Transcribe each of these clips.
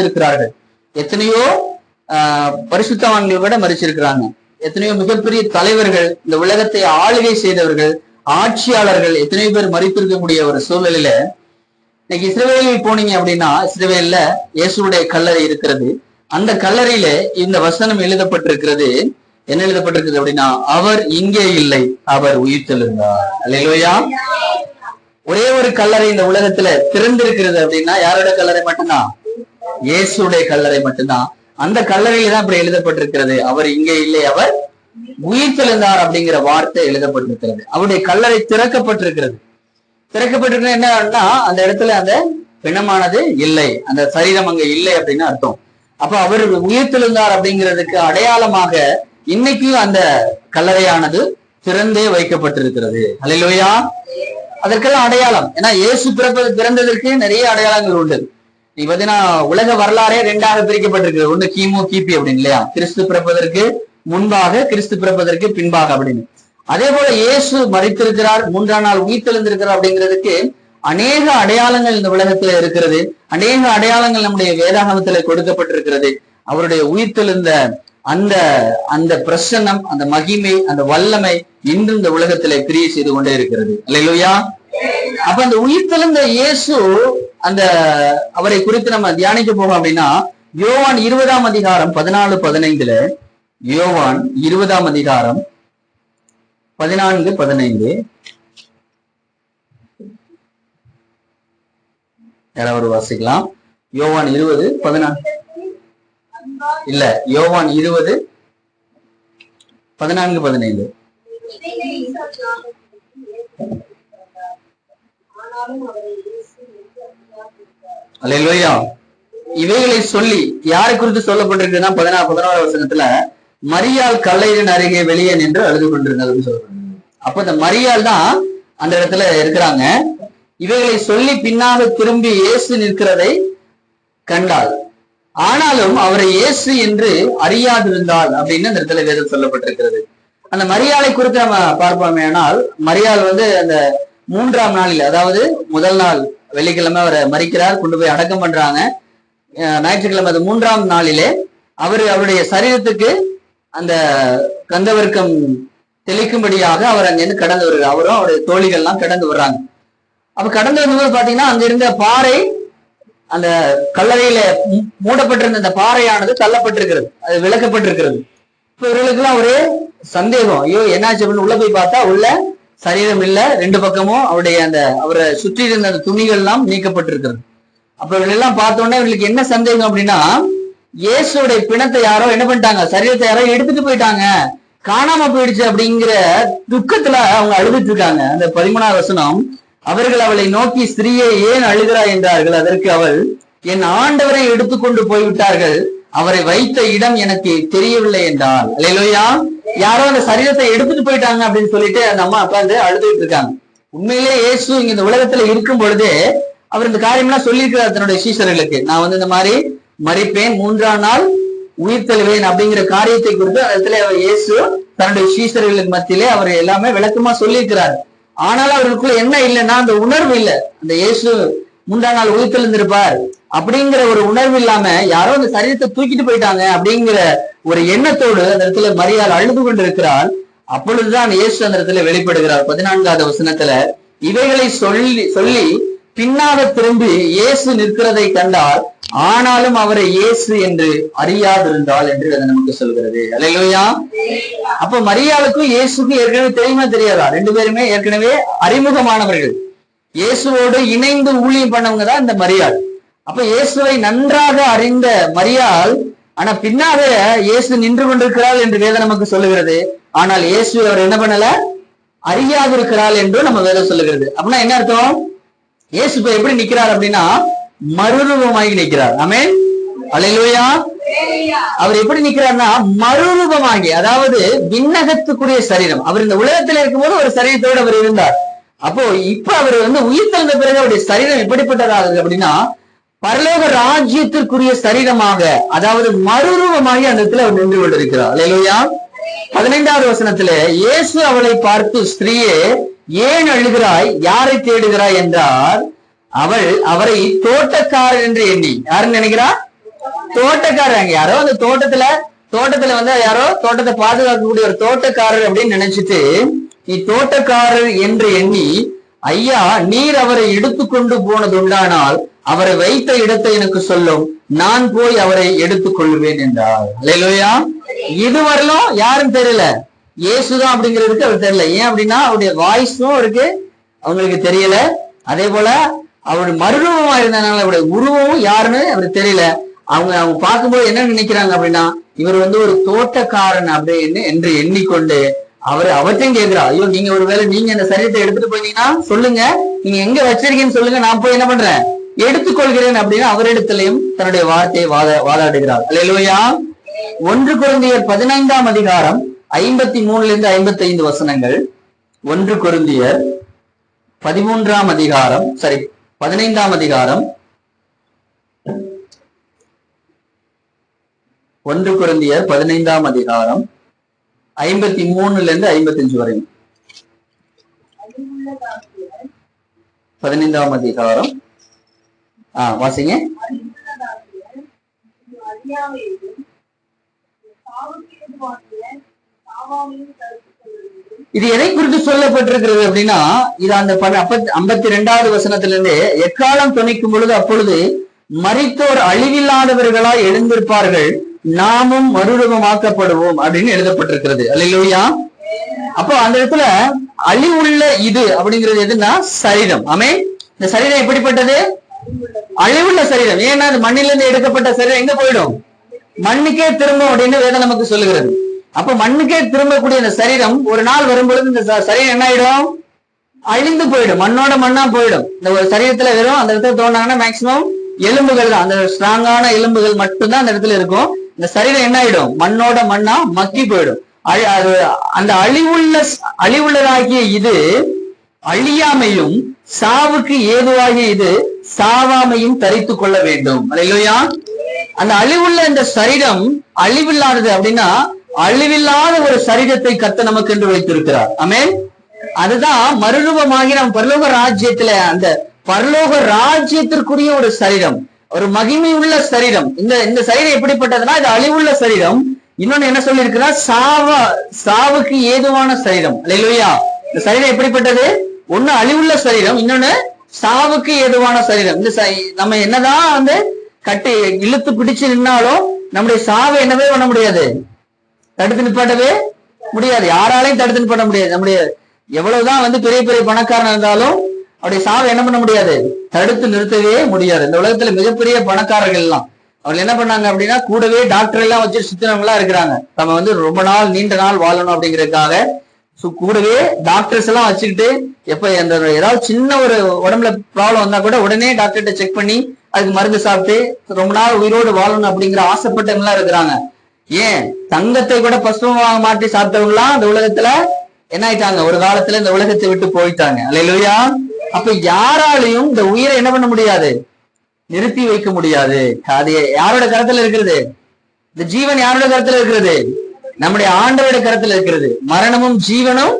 மரித்திருக்கிறார்கள். எத்தனையோ பரிசுத்தவான்களை விட மரிச்சிருக்கிறாங்க. எத்தனையோ மிகப்பெரிய தலைவர்கள், இந்த உலகத்தை ஆளுகை செய்தவர்கள், ஆட்சியாளர்கள் எத்தனையோ பேர் மரித்திருக்கக்கூடிய ஒரு சூழ்நிலையில இன்னைக்கு இஸ்ரவேலில் போனீங்க அப்படின்னா, இஸ்ரவேல்ல இயேசுடைய கல்லறை இருக்கிறது. அந்த கல்லறையில இந்த வசனம் எழுதப்பட்டிருக்கிறது. என்ன எழுதப்பட்டிருக்குது அப்படின்னா, அவர் இங்கே இல்லை, அவர் உயிர்த்தெழுந்தார். அல்லேலூயா. ஒரே ஒரு கல்லறை இந்த உலகத்துல திறந்திருக்கிறது அப்படின்னா யாரோட கல்லறை மட்டும்தான்? இயேசுடைய கல்லறை மட்டும்தான். அந்த கல்லறையில தான் இப்படி எழுதப்பட்டிருக்கிறது, அவர் இங்கே இல்லை, அவர் உயிர்த்தெழுந்தார் அப்படிங்கிற வார்த்தை எழுதப்பட்டிருக்கிறது. அவருடைய கல்லறை திறக்கப்பட்டிருக்கிறது. திறக்கப்பட்டிருக்கிறது என்னன்னா, அந்த இடத்துல அந்த பிணமானது இல்லை, அந்த சரீரம் அங்க இல்லை அப்படின்னு அர்த்தம். அப்ப அவர் உயிர்த்தெழுந்தார் அப்படிங்கிறதுக்கு அடையாளமாக இன்னைக்கும் அந்த கல்லறையானது திறந்தே வைக்கப்பட்டிருக்கிறது. அல்லேலூயா. அதற்கெல்லாம் அடையாளம். ஏன்னா இயேசு பிறந்ததற்கு நிறைய அடையாளங்கள் உண்டு. நீ பாத்தீங்கன்னா உலக வரலாறே ரெண்டாக பிரிக்கப்பட்டிருக்கு. ஒண்ணு கிமு கிபி அப்படின்னு இல்லையா, கிறிஸ்து பிறப்பதற்கு முன்பாக, கிறிஸ்து பிறப்பதற்கு பின்பாக அப்படின்னு. அதே போல இயேசு மரித்திருக்கிறார், மூன்றாம் நாள் உயிர்த்தெழுந்திருக்கிறார் அப்படிங்கிறதுக்கு அநேக அடையாளங்கள் இந்த உலகத்துல இருக்கிறது. அநேக அடையாளங்கள் நம்முடைய வேதாகமத்துல கொடுக்கப்பட்டிருக்கிறது. அவருடைய உயிர்த்தெழுந்த அந்த அந்த பிரசன்னம், அந்த மகிமை, அந்த வல்லமை இன்று இந்த உலகத்திலே கிரியை செய்து கொண்டே இருக்கிறது. அல்லேலூயா. அப்ப அந்த உயிர்த்தெழுந்த இயேசு, அந்த அவரை குறித்து நம்ம தியானிக்க போவோம் அப்படின்னா, யோவான் 20ஆம் அதிகாரம் 14-15, யோவான் 20ஆம் அதிகாரம் 14-15 யாராவது வாசிக்கலாம். யோவான் 20:14 இல்ல, யோவான் 20:14-15. அல்லேலூயா. இவைகளை சொல்லி யாரை குறித்து சொல்லப்பட்டிருக்குன்னா 16 வசனத்துல, மரியாள் கல்லறையின் அருகே வெளியே நின்று அழுது கொண்டிருந்தது சொல்லப்படுது. அப்ப இந்த மரியாள் தான் அந்த இடத்துல இருக்கிறாங்க. இவைகளை சொல்லி பின்னாக திரும்பி இயேசு நிற்கிறதை கண்டாள். ஆனாலும் அவரை இயேசு என்று அறியாதிருந்தாள் அப்படின்னு அந்த இடத்துல வேதம் சொல்லப்பட்டிருக்கிறது. அந்த மரியாளை குறித்து நம்ம பார்ப்போமே. ஆனால் மரியாள் அந்த 3ஆம் நாளில், அதாவது முதல் நாள் வெள்ளிக்கிழமை அவரை மரிக்கிறார், கொண்டு போய் அடக்கம் பண்றாங்க. ஞாயிற்றுக்கிழமை அது 3ஆம் நாளிலே அவருடைய சரீரத்துக்கு அந்த கந்தவர்க்கம் தெளிக்கும்படியாக அவர் அங்கிருந்து கடந்து வருகிறார். அவரும் அவருடைய தோழிகள்லாம் கடந்து வர்றாங்க. அப்ப கடந்து வரும்போது பாத்தீங்கன்னா அங்க இருந்த பாறை, அந்த கல்லறையில மூடப்பட்டிருந்த அந்த பாறையானது தள்ளப்பட்டிருக்கிறது, அது விளக்கப்பட்டிருக்கிறது. இப்ப இவர்களுக்கெல்லாம் ஒரே சந்தேகம், ஐயோ என்னாச்சு அப்படின்னு உள்ள போய் பார்த்தா உள்ள சரீரம் இல்ல, ரெண்டு பக்கமும் அவரை சுற்றி இருந்த அந்த துணிகள் எல்லாம் நீக்கப்பட்டிருக்கிறது. அப்ப இவர்கள் எல்லாம் பார்த்தோன்னே இவர்களுக்கு என்ன சந்தேகம் அப்படின்னா, இயேசுடைய பிணத்தை யாரோ என்ன பண்ணிட்டாங்க, சரீரத்தை யாரோ எடுத்துட்டு போயிட்டாங்க, காணாம போயிடுச்சு அப்படிங்கிற துக்கத்துல அவங்க அழுதுட்டு இருக்காங்க. அந்த 13ஆம் வசனம், அவர்கள் அவளை நோக்கி, ஸ்திரீயை ஏன் அழுகிறாய் என்றார்கள். அதற்கு அவள், என் ஆண்டவரை எடுத்துக்கொண்டு போய்விட்டார்கள், அவரை வைத்த இடம் எனக்கு தெரியவில்லை என்றாள். அல்லேலூயா. யாரோ அந்த சரீரத்தை எடுத்துட்டு போயிட்டாங்க அப்படின்னு சொல்லிட்டு அந்த அம்மா உட்கார்ந்து அழுதுட்டு இருக்காங்க. உண்மையிலே இயேசு இங்க இந்த உலகத்துல இருக்கும் பொழுதே அவர் இந்த காரியம்லாம் சொல்லியிருக்கிறார் தன்னுடைய சீஷர்களுக்கு. நான் இந்த மாதிரி மரிப்பேன், 3ஆம் நாள் உயிர்த்தெழுவேன் அப்படிங்கிற காரியத்தை குறித்து அந்த இடத்துல இயேசு தன்னுடைய சீஷர்களுக்கு மத்தியிலே அவர் எல்லாமே விளக்கமா சொல்லியிருக்கிறார். ஆனாலும் அவர்களுக்குள்ள என்ன இல்லைன்னா அந்த உணர்வு இல்லை. அந்த இயேசு 3ஆம் நாள் உயிர்த்தெழுந்திருப்பார் அப்படிங்கிற ஒரு உணர்வு இல்லாம யாரோ அந்த சரீரத்தை தூக்கிட்டு போயிட்டாங்க அப்படிங்கிற ஒரு எண்ணத்தோடு அந்த இடத்துல மரியாள் அழுது கொண்டு இருக்கிறார். அப்பொழுதுதான் இயேசு அந்த இடத்துல வெளிப்படுகிறார். 14ஆவது வசனத்துல, இவைகளை சொல்லி பின்னாக திரும்பி இயேசு நிற்கிறதை கண்டால், ஆனாலும் அவரை இயேசு என்று அறியாதிருந்தாள் என்று அதை நமக்கு சொல்கிறது. அல்லேலூயா. அப்ப மரியாளுக்கும் இயேசுக்கும் ஏற்கனவே தெரியுமா தெரியாதா? ரெண்டு பேருமே ஏற்கனவே அறிமுகமானவர்கள். இயேசுவோடு இணைந்து ஊழியம் பண்ணவங்க தான் இந்த மரியாள். அப்ப இயேசுவை நன்றாக அறிந்த மரியாள், ஆனா பின்னாக இயேசு நின்று கொண்டிருக்கிறாள் என்று வேதம் நமக்கு சொல்லுகிறது. ஆனால் இயேசு அவர் என்ன பண்ணல, அறியாதிருக்கிறாள் என்று நம்ம வேதம் சொல்லுகிறது. அப்படின்னா என்ன அர்த்தம்? இயேசு இப்ப எப்படி நிக்கிறார் அப்படின்னா மறுரூபமாகி நிற்கிறார். ஆமென். அல்லேலூயா. அவர் எப்படி நிற்கிறார்னா மறுரூபமாகி, அதாவது விண்ணகத்துக்குரிய சரீரம். அவர் இந்த உலகத்தில் இருக்கும்போது ஒரு சரீரத்தோடு அவர் இருந்தார். அப்போ இப்ப அவர் உயிர்த்தெழுந்த பிறகு அவருடைய சரீரம் எப்படிப்பட்டதாக அப்படின்னா பரலோக ராஜ்யத்திற்குரிய சரீரமாக, அதாவது மறுரூபமாகி அந்த இடத்துல அவர் நின்று கொண்டிருக்கிறார். அல்லேலூயா. 15ஆவது வசனத்திலே, இயேசு அவளை பார்த்து, ஸ்திரீயே ஏன் அழுகிறாய், யாரை தேடுகிறாய் என்றார். அவள் அவரை தோட்டக்காரர் என்று எண்ணி, யாருன்னு நினைக்கிறா? தோட்டக்காரங்க யாரோ அந்த தோட்டத்துல வந்து யாரோ தோட்டத்தை பாதுகாக்கக்கூடிய ஒரு தோட்டக்காரர் அப்படின்னு நினைச்சிட்டு நீ தோட்டக்காரர் என்று எண்ணி, ஐயா நீர் அவரை எடுத்துக்கொண்டு போனது உண்டானால் அவரை வைத்த இடத்தை எனக்கு சொல்லும், நான் போய் அவரை எடுத்துக் கொள்வேன் என்றார். அல்லேலூயா. இதுவரையிலும் யாரும் தெரியல, இயேசுதான் அப்படிங்கிறதுக்கு அவர் தெரியல. ஏன் அப்படின்னா அவருடைய வாய்ஸும் அவருக்கு அவங்களுக்கு தெரியல. அதே போல அவருடைய மறுரூபமா இருந்ததுனால அவருடைய உருவமும் யாருன்னு அவருக்கு தெரியல. அவங்க பார்க்கும்போது என்ன நினைக்கிறாங்க அப்படின்னா, இவர் வந்து ஒரு தோட்டக்காரன் அப்படின்னு என்று எண்ணிக்கொண்டு அவற்றையும் கேட்கிறா, ஐயோ நீங்க ஒருவேளை நீங்க இந்த சரீரத்தை எடுத்துட்டு போனீங்கன்னா சொல்லுங்க, நீங்க எங்க வச்சிருக்கீங்கன்னு சொல்லுங்க, நான் போய் என்ன பண்றேன் எடுத்துக்கொள்கிறேன் அப்படின்னு அவரிடத்திலையும் தன்னுடைய வார்த்தையை வாதாடுகிறார். அல்லேலூயா. 1 கொரிந்தியர் 15ஆம் அதிகாரம் 53 55 வசனங்கள். 1 கொரிந்தியர் 15ஆம் அதிகாரம் 1 கொரிந்தியர் 15ஆம் அதிகாரம் 53 55 வரை. 15ஆம் அதிகாரம் வாசிங்க. இது எதை குறித்து சொல்லப்பட்டிருக்கிறது அப்படின்னா, இது அந்த 52வது வசனத்திலிருந்து, எக்காலம் துணிக்கும் பொழுது அப்பொழுது மரித்தோர் அழிவில்லாதவர்களாய் எழுந்திருப்பார்கள், நாமும் மறுரூபமாக்கப்படுவோம் அப்படின்னு எழுதப்பட்டிருக்கிறது. அல்லேலூயா. அப்போ அந்த இடத்துல அழிவுள்ள இது அப்படிங்கிறது எதுன்னா சரீரம். ஆமே. இந்த சரீரம் எப்படிப்பட்டது? அழிவுள்ள சரீரம். ஏன்னா அது மண்ணிலிருந்து எடுக்கப்பட்ட சரீரம் எங்க போயிடும்? மண்ணுக்கே திரும்பும் அப்படின்னு வேதம் நமக்கு சொல்லுகிறது. அப்ப மண்ணுக்கே திரும்பக்கூடிய இந்த சரீரம் ஒரு நாள் வரும்பொழுது இந்த சரீரம் என்ன ஆயிடும்? அழிந்து போயிடும், மண்ணோட மண்ணா போயிடும். இந்த ஒரு சரீரத்துல வெறும் அந்த இடத்துல தோணாங்கன்னா மேக்சிமம் எலும்புகள் தான், அந்த ஸ்ட்ராங்கான எலும்புகள் மட்டும்தான் அந்த இடத்துல இருக்கும். இந்த சரீரம் என்ன ஆயிடும்? மண்ணோட மண்ணா மக்கி போயிடும். அந்த அழிவுள்ளதாகிய இது அழியாமையும் சாவுக்கு ஏதுவாகிய இது சாவாமையும் தரித்து கொள்ள வேண்டும். அல்லேலூயா. அந்த அழிவுள்ள இந்த சரீரம் அழிவில்லாதது அப்படின்னா அழிவில்லாத ஒரு சரீரத்தை கர்த்தர் நமக்கு என்று வைத்திருக்கிறார். ஆமென். அதுதான் மறுரூபமாகி நம்ம பரலோக ராஜ்யத்துல, அந்த பரலோக ராஜ்யத்திற்குரிய ஒரு சரீரம், ஒரு மகிமை உள்ள சரீரம். இந்த சரீரம் எப்படிப்பட்டதுன்னா இது அழிவுள்ள சரீரம். இன்னொன்னு என்ன சொல்லி இருக்குன்னா சாவுக்கு ஏதுவான சரீரம். அல்லேலூயா. இந்த சரீரம் எப்படிப்பட்டது? ஒண்ணு அழிவுள்ள சரீரம், இன்னொன்னு சாவுக்கு ஏதுவான சரீரம். இந்த நம்ம என்னதான் வந்து கட்டி இழுத்து பிடிச்சு நின்னாலும் நம்முடைய சாவை என்னவே பண்ண முடியாது, தடுத்து நிப்பாட்டவே முடியாது. யாராலையும் தடுத்து நிப்பாட்ட முடியாது. நம்முடைய எவ்வளவுதான் வந்து பெரிய பெரிய பணக்காரன் இருந்தாலும் அவருடைய சாவை என்ன பண்ண முடியாது, தடுத்து நிறுத்தவே முடியாது. இந்த உலகத்துல மிகப்பெரிய பணக்காரர்கள் எல்லாம் அவங்க என்ன பண்ணாங்க அப்படின்னா, கூடவே டாக்டர் எல்லாம் வச்சு சுத்தினவங்களா இருக்கிறாங்க. நம்ம வந்து ரொம்ப நாள் நீண்ட நாள் வாழணும் அப்படிங்கிறதுக்காக கூடவே டாக்டர்ஸ் எல்லாம் வச்சுக்கிட்டு, எப்ப அந்த ஏதாவது சின்ன ஒரு உடம்புல ப்ராப்ளம் வந்தா கூட உடனே டாக்டர்கிட்ட செக் பண்ணி அதுக்கு மருந்து சாப்பிட்டு ரொம்ப நாள் உயிரோடு வாழணும் அப்படிங்கிற ஆசைப்பட்டவங்க எல்லாம் இருக்கிறாங்க. ஏன் தங்கத்தை கூட பசுமமாக மாற்றி சாப்பிட்டவங்களாம் இந்த உலகத்துல என்ன ஆயிட்டாங்க, ஒரு காலத்துல இந்த உலகத்தை விட்டு போயிட்டாங்க. அல்லேலூயா. அப்ப யாராலையும் இந்த உயிரை என்ன பண்ண முடியாது, நிறுத்தி வைக்க முடியாது. அது யாரோட கருத்துல இருக்கிறது? இந்த ஜீவன் யாரோட கருத்துல இருக்கிறது? நம்முடைய ஆண்டவருடைய கருத்துல இருக்கிறது. மரணமும் ஜீவனும்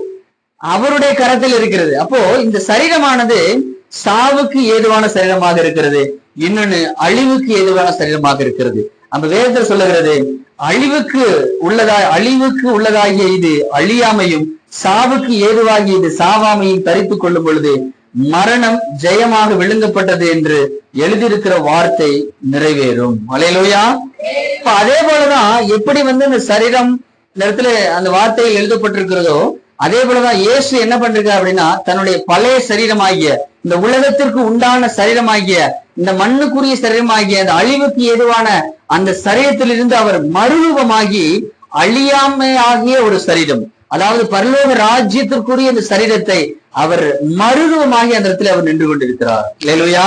அவருடைய கரத்தில் இருக்கிறது. அப்போ இந்த சரீரமானது சாவுக்கு ஏதுவான சரீரமாக இருக்கிறது, இன்னொன்னு அழிவுக்கு ஏதுவான சரீரமாக இருக்கிறது. அந்த வேதத்தில் சொல்லுகிறது, அழிவுக்கு உள்ளதாகிய இது அழியாமையும் சாவுக்கு ஏதுவாகிய இது சாவாமையும் தரித்து கொள்ளும் பொழுது மரணம் ஜெயமாக விழுங்கப்பட்டது என்று எழுதியிருக்கிற வார்த்தை நிறைவேறும். அல்லேலூயா. அதே போலதான் எப்படி வந்து இந்த சரீரம் இந்த இடத்துல அந்த வார்த்தையில் எழுதப்பட்டிருக்கிறதோ அதே போலதான் இயேசு என்ன பண்றாரு அப்படின்னா, தன்னுடைய பழைய சரீரமாகிய இந்த உலகத்திற்கு உண்டான சரீரமாகிய இந்த மண்ணுக்குரிய சரீரமாகிய அந்த அழிவுக்கு ஏதுவான அந்த சரீரத்திலிருந்து அவர் மறுரூபமாகி அழியாமையாகிய ஒரு சரீரம், அதாவது பரலோக ராஜ்யத்திற்குரிய இந்த சரீரத்தை அவர் மறுரூபமாகி அந்த இடத்துல அவர் நின்று கொண்டிருக்கிறார். அல்லேலூயா.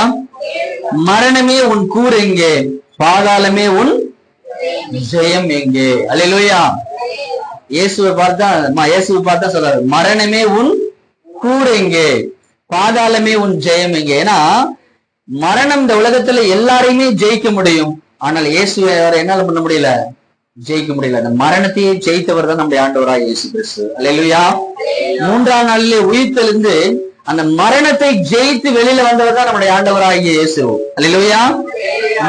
மரணமே உன் கூர் எங்கே, பாதாளமே உன் ஜெயம் எங்கே. அல்லேலூயா. இயேசுவை பார்த்தா சொல்றாரு, மரணமே உன் கூர் எங்கே, பாதாளமே உன் ஜெயம் எங்கே. ஏன்னா மரணம் இந்த உலகத்துல எல்லாரையுமே ஜெயிக்க முடியும், ஆனால் இயேசுவை என்னால பண்ண முடியல, ஜெயிக்க முடியல. அந்த மரணத்தையே ஜெயித்தவர் தான் நம்முடைய ஆண்டவராய் இயேசு கிறிஸ்து. அல்லேலூயா. 3ஆம் நாளிலே உயிர்த்தெழுந்து அந்த மரணத்தை ஜெயித்து வெளியில வந்தவர் தான் நம்முடைய ஆண்டவராகிய இயேசு. அல்லேலூயா.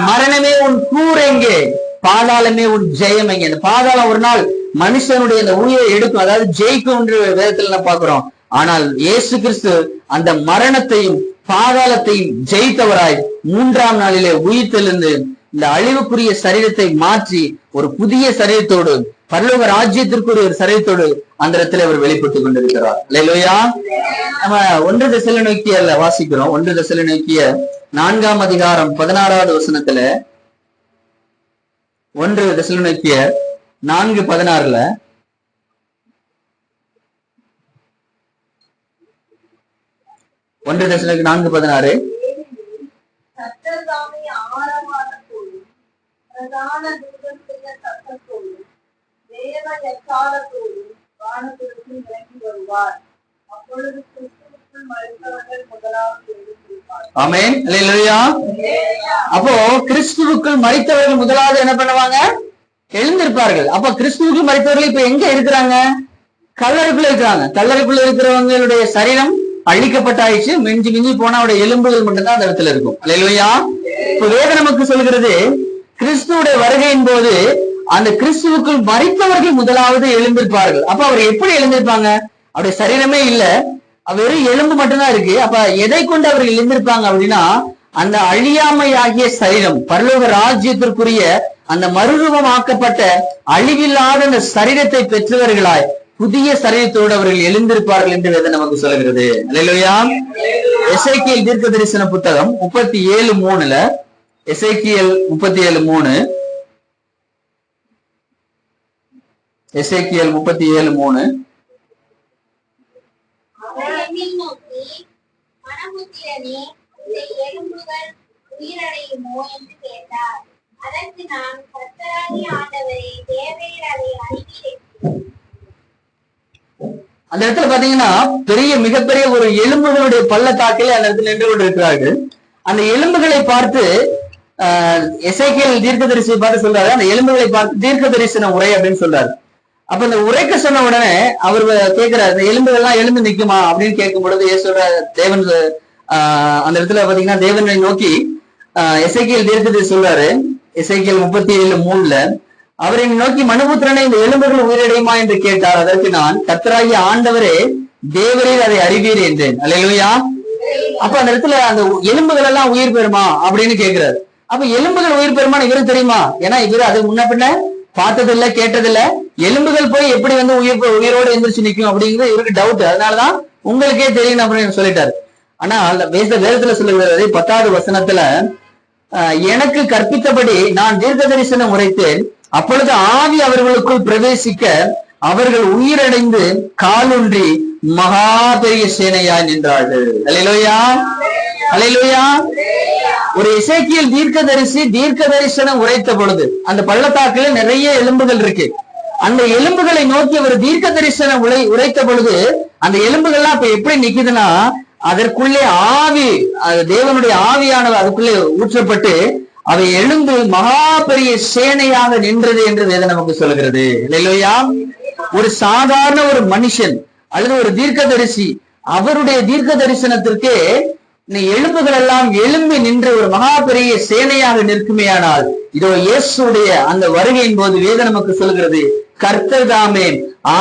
மரணமே உன் கூர் எங்கே, பாதாளமே உன் ஜெயம் எங்கே. இந்த பாதாளம் ஒரு நாள் மனுஷனுடைய அந்த உயிரை எடுக்கும், அதாவது ஜெயிக்கும் என்று வேதத்துல நம்ம பார்க்கிறோம். ஆனால் இயேசு கிறிஸ்து அந்த மரணத்தையும் பாதாளத்தையும் ஜெயித்தவராய் 3ஆம் நாளிலே உயிர்த்தெழுந்து இந்த அழிவுக்குரிய சரீரத்தை மாற்றி ஒரு புதிய சரீரத்தோடு, பரலோக ராஜ்யத்திற்குரிய ஒரு சரீரத்தோடு அந்த இடத்துல அவர் வெளிப்பட்டுக் கொண்டிருக்கிறார். அல்லேலூயா. நம்ம 1 தெசலோனிக்கேயர்ல வாசிக்கிறோம். 1 தெசலோனிக்கேயர் 4ஆம் அதிகாரம் 16வது வசனத்துல, 1 தெசலோனிக்கேயர் 4:16 1 தெசலோனிக்கேயர் 4:16 ஆமென். அல்லேலூயா. அப்போ கிறிஸ்துவுக்குள் மரித்தவர்கள் முதலாவது என்ன பண்ணுவாங்க? எழுந்திருப்பார்கள். அப்ப கிறிஸ்துவுக்குள் மரித்தவர்கள் இப்ப எங்க இருக்கிறாங்க? கல்லறைக்குள்ள இருக்கிறாங்க. கல்லறைக்குள்ள இருக்கிறவங்களுடைய சரீரம் அழிக்கப்பட்டாயிடுச்சு. மிஞ்சி மிஞ்சி போனா அவருடைய எலும்புகள் மட்டும்தான் அந்த இடத்துல இருக்கும். அல்லேலூயா. இப்ப வேதம் நமக்கு சொல்கிறது, கிறிஸ்துவுடைய வருகையின் போது அந்த கிறிஸ்துவுக்குள் மரித்தவர்கள் முதலாவது எழுந்திருப்பார்கள். அப்ப அவர் எப்படி எழுந்திருப்பாங்க? அவருடைய சரீரமே இல்ல, வெறும் எலும்பு மட்டும்தான் இருக்கு. அப்ப எதை கொண்டு அவர்கள் எழுந்திருப்பாங்க அப்படின்னா, அந்த அழியாமை ஆகிய சரீரம், பரலோக ராஜ்யத்திற்குரிய அந்த மறுரூபமாக்கப்பட்ட அழிவில்லாத அந்த சரீரத்தை பெற்றவர்களாய் புதிய சரீரத்தோடு அவர்கள் எழுந்திருப்பார்கள் என்று வேதம் நமக்கு சொல்கிறது. அல்லேலூயா. எசேக்கியேல் தீர்க்க தரிசன புத்தகம் 37:3 எசேக்கியேல் 37:3 எசேக்கியேல் 37:3 அந்த இடத்துல பாத்தீங்கன்னா பெரிய மிகப்பெரிய ஒரு எலும்புகளுடைய பள்ளத்தாக்கிலே அந்த இடத்துல நின்று கொண்டு இருக்கிறார்கள். அந்த எலும்புகளை பார்த்து எசேக்கியேல் தீர்க்கதரிசியை பார்த்து சொல்றாரு, அந்த எலும்புகளை பார்த்து தீர்க்க தரிசன உரை அப்படின்னு சொல்றாரு. அப்ப இந்த உரைக்க சொன்ன உடனே அவர் கேட்கிறார், இந்த எலும்புகள் எல்லாம் எழுந்து நிக்குமா அப்படின்னு கேட்கும் பொழுது சொல்ற தேவன் அந்த இடத்துல பாத்தீங்கன்னா தேவனை நோக்கி எசேக்கியேல் தீர்க்கதரிசி சொல்றாரு. எசேக்கியேல் 37:3 அவரை நோக்கி, மனுபுத்திரனை இந்த எலும்புகள் உயிரடையுமா என்று கேட்டார். அதற்கு நான், கர்த்தராகிய ஆண்டவரே தேவரீர் அதை அறிவீர் என்றேன். அல்லேலூயா. அப்ப அந்த இடத்துல அந்த எலும்புகள் எல்லாம் உயிர் பெறுமா அப்படின்னு கேட்கிறாரு. அப்ப எலும்புகள் உயிர் பெறுமான்னு இவருக்கு தெரியுமா? ஏன்னா இவரு அது முன்ன பின்ன பார்த்ததில்ல, கேட்டதில்ல. எலும்புகள் போய் எப்படி வந்து உயிரோடு எந்திரிச்சு நிற்கும் அப்படிங்கிறது இவருக்கு டவுட். அதனாலதான் உங்களுக்கே தெரியும் அப்படின்னு சொல்லிட்டாரு. ஆனா வேதத்துல சொல்லுகிறது 10வது வசனத்துல, எனக்கு கற்பித்தபடி நான் தீர்க்க தரிசனம் உரைத்தேன், அப்பொழுது ஆவி அவர்களுக்குள் பிரவேசிக்க அவர்கள் உயிரடைந்து காலூன்றி மகா பெரிய சேனையாய் நின்றார்கள். அல்லேலூயா. அல்லேலூயா. ஒரு எசேக்கியேல் தீர்க்க தரிசனம் உரைத்த பொழுது அந்த பள்ளத்தாக்குல நிறைய எலும்புகள் இருக்கு. அந்த எலும்புகளை நோக்கி அவர் தீர்க்க தரிசனம் உரைத்த பொழுது அந்த எலும்புகள்லாம் இப்ப எப்படி நிக்குதுன்னா, அதற்குள்ளே ஆவி, தேவனுடைய ஆவியானவர் அதுக்குள்ளே ஊற்றப்பட்டு அவை எழுந்து மகா பெரிய சேனையாக நின்றது என்று வேதம் நமக்கு சொல்கிறது. இல்லையா? ஒரு சாதாரண ஒரு மனுஷன் அல்லது ஒரு தீர்க்கதரிசி அவருடைய தீர்க்க தரிசனத்திற்கே எலும்புகள் எல்லாம் எழும்பி நின்று ஒரு மகா பெரிய சேனையாக நிற்குமேயானால், இதோ இயேசுடைய அந்த வருகையின் போது வேதம் நமக்கு சொல்கிறது, கர்த்தர் தாமே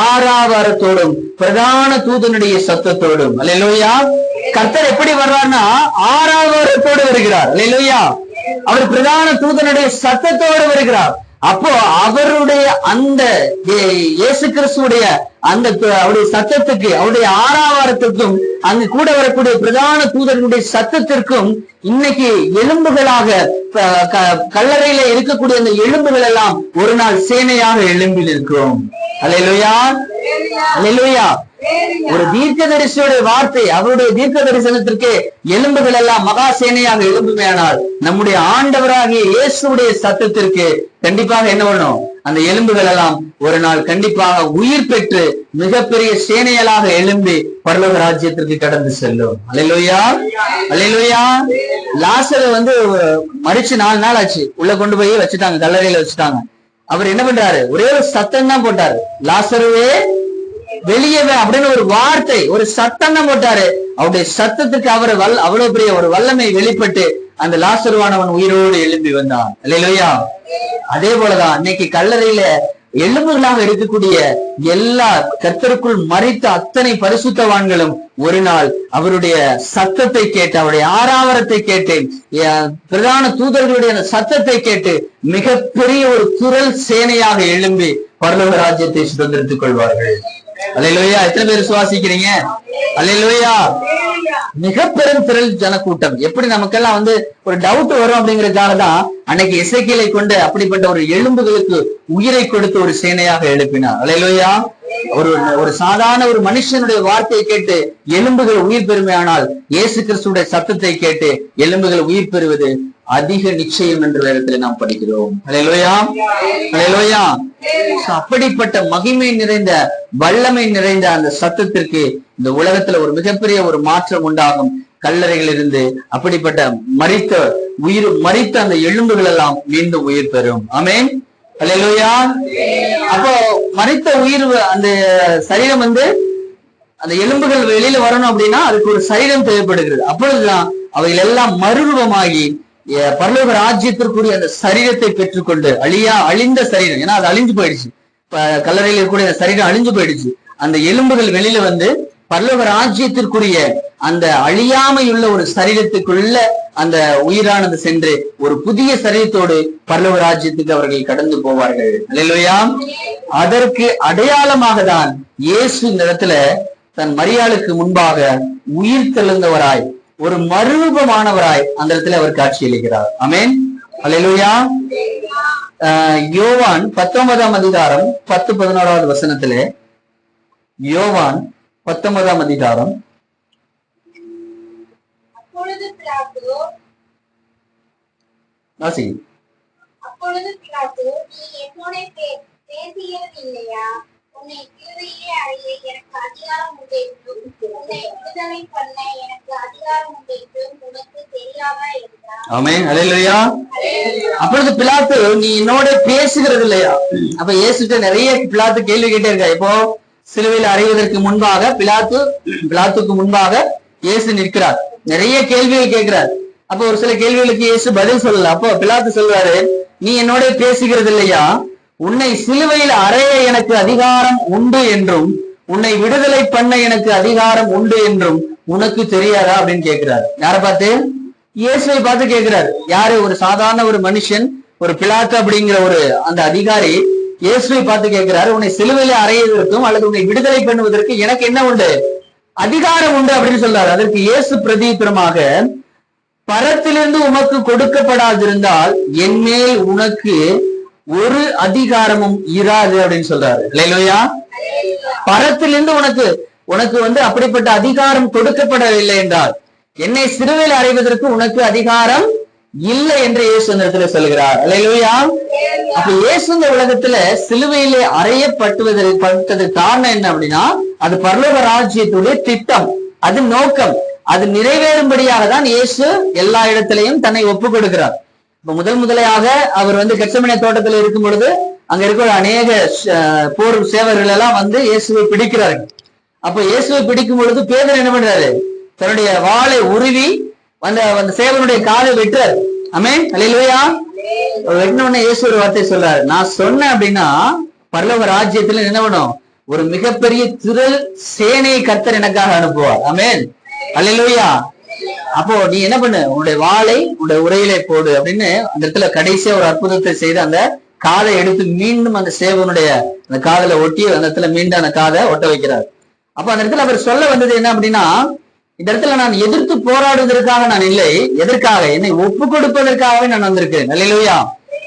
ஆராவாரத்தோடும் பிரதான தூதனுடைய சத்தத்தோடும். அல்லேலூயா. கர்த்தர் எப்படி வர்றார்னா ஆராவாரத்தோடு வருகிறார். அல்லேலூயா. அவர் பிரதான தூதனுடைய சத்தத்தோடு வருகிறார். அப்போ அவருடைய அந்த இயேசு கிறிஸ்துடைய அந்த அவருடைய சத்தத்துக்கு, அவருடைய ஆராவாரத்துக்கும் அங்கு கூட வரக்கூடிய பிரதான தூதனுடைய சத்தத்திற்கும் இன்னைக்கு எலும்புகளாக கல்லறையில இருக்கக்கூடிய அந்த எலும்புகள் எல்லாம் ஒரு நாள் சேனையாக எழும்பி நிற்கும். அல்லேலூயா. அல்லேலூயா. ஒரு தீர்க்கதரிசியுடைய வார்த்தை, அவருடைய தீர்க்க தரிசனத்திற்கு எலும்புகள் எல்லாம் மகா சேனையாக எழும்புமையானால், நம்முடைய ஆண்டவராகிய இயேசுடைய சத்தத்திற்கு கண்டிப்பாக என்ன பண்ணும்? அந்த எலும்புகள் எல்லாம் ஒரு நாள் கண்டிப்பாக உயிர் பெற்று மிகப்பெரிய சேனைகளாக எழும்பி பரலோக ராஜ்யத்திற்கு கடந்து செல்லும். அல்லேலூயா. அல்லேலூயா. லாசரு மரிச்சு 4 நாள் ஆச்சு. உள்ள கொண்டு போய் வச்சுட்டாங்க, கல்லறையில வச்சுட்டாங்க. அவர் என்ன பண்றாரு? ஒரே ஒரு சத்தம் தான் போட்டாரு, லாசருவே வெளியவே அப்படின்னு ஒரு வார்த்தை, ஒரு சத்தம் தான் போட்டாரு. அவருடைய சத்தத்துக்கு அவர் அவ்வளவு பெரிய ஒரு வல்லமை வெளிப்பட்டு அந்த லாசருவானவன் உயிரோடு எழும்பி வந்தான். அல்லேலூயா. அதே போலதான் இன்னைக்கு கல்லறையில எலும்புகளாக இருக்கக்கூடிய எல்லா கர்த்தருக்குள் மரித்த அத்தனை பரிசுத்தவான்களும் ஒரு நாள் அவருடைய சத்தத்தை கேட்டு, அவருடைய ஆராவரத்தை கேட்டு, பிரதான தூதர்களுடைய அந்த சத்தத்தை கேட்டு மிகப்பெரிய ஒரு குரல் சேனையாக எழும்பி பரலோக ராஜ்யத்தை சுதந்திரித்துக் கொள்வார்கள். அல்லேலூயா. எத்தனை பேர் விசுவாசிக்கிறீங்க? அல்லேலூயா. மிக பெரும் திரள் ஜனக்கூட்டம். எப்படி நமக்கெல்லாம் ஒரு டவுட் வரும் அப்படிங்கறதுக்காக தான் அன்னைக்கு எசேக்கியேலை கொண்டு அப்படிப்பட்ட ஒரு எலும்புகளுக்கு உயிரை கொடுத்து ஒரு சேனையாக எழுப்பினார். அல்லேலூயா. ஒரு சாதாரண ஒரு மனுஷனுடைய வார்த்தையை கேட்டு எலும்புகள் உயிர் பெறுமையானால் இயேசு கிறிஸ்துடைய சத்தத்தை கேட்டு எலும்புகள் உயிர் பெறுவது அதிக நிச்சயம் என்ற வேதத்தில் நாம் படிக்கிறோம். அல்லேலூயா. அல்லேலூயா. அப்படிப்பட்ட மகிமை நிறைந்த வல்லமை நிறைந்த அந்த சத்தத்திற்கு இந்த உலகத்துல ஒரு மிகப்பெரிய ஒரு மாற்றம் உண்டாகும். கல்லறைகள் இருந்து அப்படிப்பட்ட மரித்த அந்த எலும்புகள் எல்லாம் மீண்டும் உயிர் பெறும். ஆமென். அல்லேலூயா. அப்போ மரித்த உயிர் அந்த சரீரம் அந்த எலும்புகள் வெளியில வரணும் அப்படின்னா அதுக்கு ஒரு சரீரம் தேவைப்படுகிறது. அப்பொழுதுதான் அவைகள் எல்லாம் மறுரூபமாகி பரலோக ராஜ்யத்திற்குரிய அந்த சரீரத்தை பெற்றுக்கொண்டு அழிந்த சரீரம், ஏன்னா அது அழிஞ்சு போயிடுச்சு. கல்லறையில் இருக்கக்கூடிய சரீரம் அழிஞ்சு போயிடுச்சு. அந்த எலும்புகள் வெளியில பரலோக ராஜ்யத்திற்குரிய அந்த அழியாமையுள்ள ஒரு சரீரத்துக்குள்ள அந்த உயிரானது சென்று ஒரு புதிய சரீரத்தோடு பரலோக ராஜ்யத்துக்கு அவர்கள் கடந்து போவார்கள். அல்லேலூயா. அதற்கு அடையாளமாக தான் இயேசு இந்த இடத்துல தன் மரியாளுக்கு முன்பாக உயிர் தெழுந்தவராய் ஒரு மறுரூபமானவராய் அந்த இடத்துல அவர் காட்சியளிக்கிறார். ஆமென். அல்லேலூயா. யோவான் 19ஆம் அதிகாரம் 10-11வது வசனத்திலே, யோவான் 19ஆம் அதிகாரம் உன்னை சிலுவையிலே அறைய எனக்கு அதிகாரம் உண்டு என்றும் உன்னை விடுதலை பண்ண எனக்கு அதிகாரம் உண்டு என்றும் உனக்கு தெரியாதா என்றார். ஆமென். அல்லேலூயா. அப்பொழுது பிலாத்து, நீ என்னோட பேசுகிறது இல்லையா? அப்ப இயேசுட்ட நிறைய பிலாத்து கேள்வி கேட்டே இருக்கா. இப்போ சிலுவையில் அறைவதற்கு முன்பாக பிலாத்துக்கு முன்பாக இயேசு நிற்கிறார். நிறைய கேள்விகள் கேட்கிறார். அப்போ ஒரு சில கேள்விகளுக்கு இயேசு பதில் சொல்லல. அப்போ பிலாத்து சொல்றாரு, நீ என்னோட பேசுகிறது இல்லையா? உன்னை சிலுவையில் அறைய எனக்கு அதிகாரம் உண்டு என்றும் உன்னை விடுதலை பண்ண எனக்கு அதிகாரம் உண்டு என்றும் உனக்கு தெரியாதா அப்படின்னு கேட்கிறாரு. யாரை பார்த்து? இயேசுவை பார்த்து கேட்கிறாரு. யாரு? ஒரு சாதாரண ஒரு மனுஷன், ஒரு பிலாத்து அப்படிங்கிற ஒரு அந்த அதிகாரி இயேசுவை பார்த்து கேட்கிறாரு, உன்னை சிலுவையில அறைவதற்கும் அல்லது உன்னை விடுதலை பண்ணுவதற்கு எனக்கு என்ன உண்டு? அதிகாரம் உண்டு அப்படின்னு சொல்றாரு. அதற்கு இயேசு பிரதியுத்தரமாக, பரத்திலிருந்து உமக்கு கொடுக்கப்படாதிருந்தால் என்மேல் உனக்கு ஒரு அதிகாரமும் இராது அப்படின்னு சொல்றாரு. அல்லேலூயா. பரத்திலிருந்து உனக்கு அப்படிப்பட்ட அதிகாரம் கொடுக்கப்படவில்லை என்றால் என்னை சிலுவையில் அறைவதற்கு உனக்கு அதிகாரம் இல்லை என்று இயேசு இந்த இடத்துல சொல்கிறார். அல்லேலூயா. அப்ப இயேசு இந்த உலகத்துல சிலுவையிலே அறையப்பட்டதற்கு காரணம் என்ன அப்படின்னா, அது பரலோக ராஜ்யத்துடைய திட்டம், அது நோக்கம், அது நிறைவேறும்படியாக தான் இயேசு எல்லா இடத்திலையும் தன்னை ஒப்பு கொடுக்கிறார். இப்ப முதலையாக அவர் கெத்செமனே தோட்டத்தில் இருக்கும் பொழுது அங்க இருக்கிற அநேக போர் சேவர்கள் எல்லாம் இயேசுவை பிடிக்கிறார்கள். அப்ப இயேசுவை பிடிக்கும் பொழுது பேதுரு என்ன பண்றாரு? தன்னுடைய வாளை உருவி அந்த சேவனுடைய காலை வெட்டுறாரு. ஆமென். அல்லேலூயா. வெட்டின உடனே இயேசு ஒரு வார்த்தை சொல்றாரு, நான் சொன்னேன் அப்படின்னா பரலோக ராஜ்யத்துல என்ன பண்ணும்? ஒரு மிகப்பெரிய திரள் சேனையை கர்த்தர் எனக்காக அனுப்புவார். ஆமென். அல்லேலூயா. அப்போ நீ என்ன பண்ணு? உன்னுடைய வாளை உன்னுடைய உரையிலே போடு அப்படின்னு அந்த இடத்துல கடைசியா ஒரு அற்புதத்தை செய்து அந்த காதை எடுத்து மீண்டும் அந்த சேவனுடைய அந்த காதல ஒட்டி அந்த இடத்துல மீண்டும் அந்த காதை ஒட்ட வைக்கிறார். அப்ப அந்த இடத்துல அவர் சொல்ல வந்தது என்ன அப்படின்னா, இந்த இடத்துல நான் எதிர்த்து போராடுவதற்காக நான் இல்லை, எதற்காக? என்னை ஒப்பு கொடுப்பதற்காகவே நான் வந்திருக்கேன். அல்லேலூயா.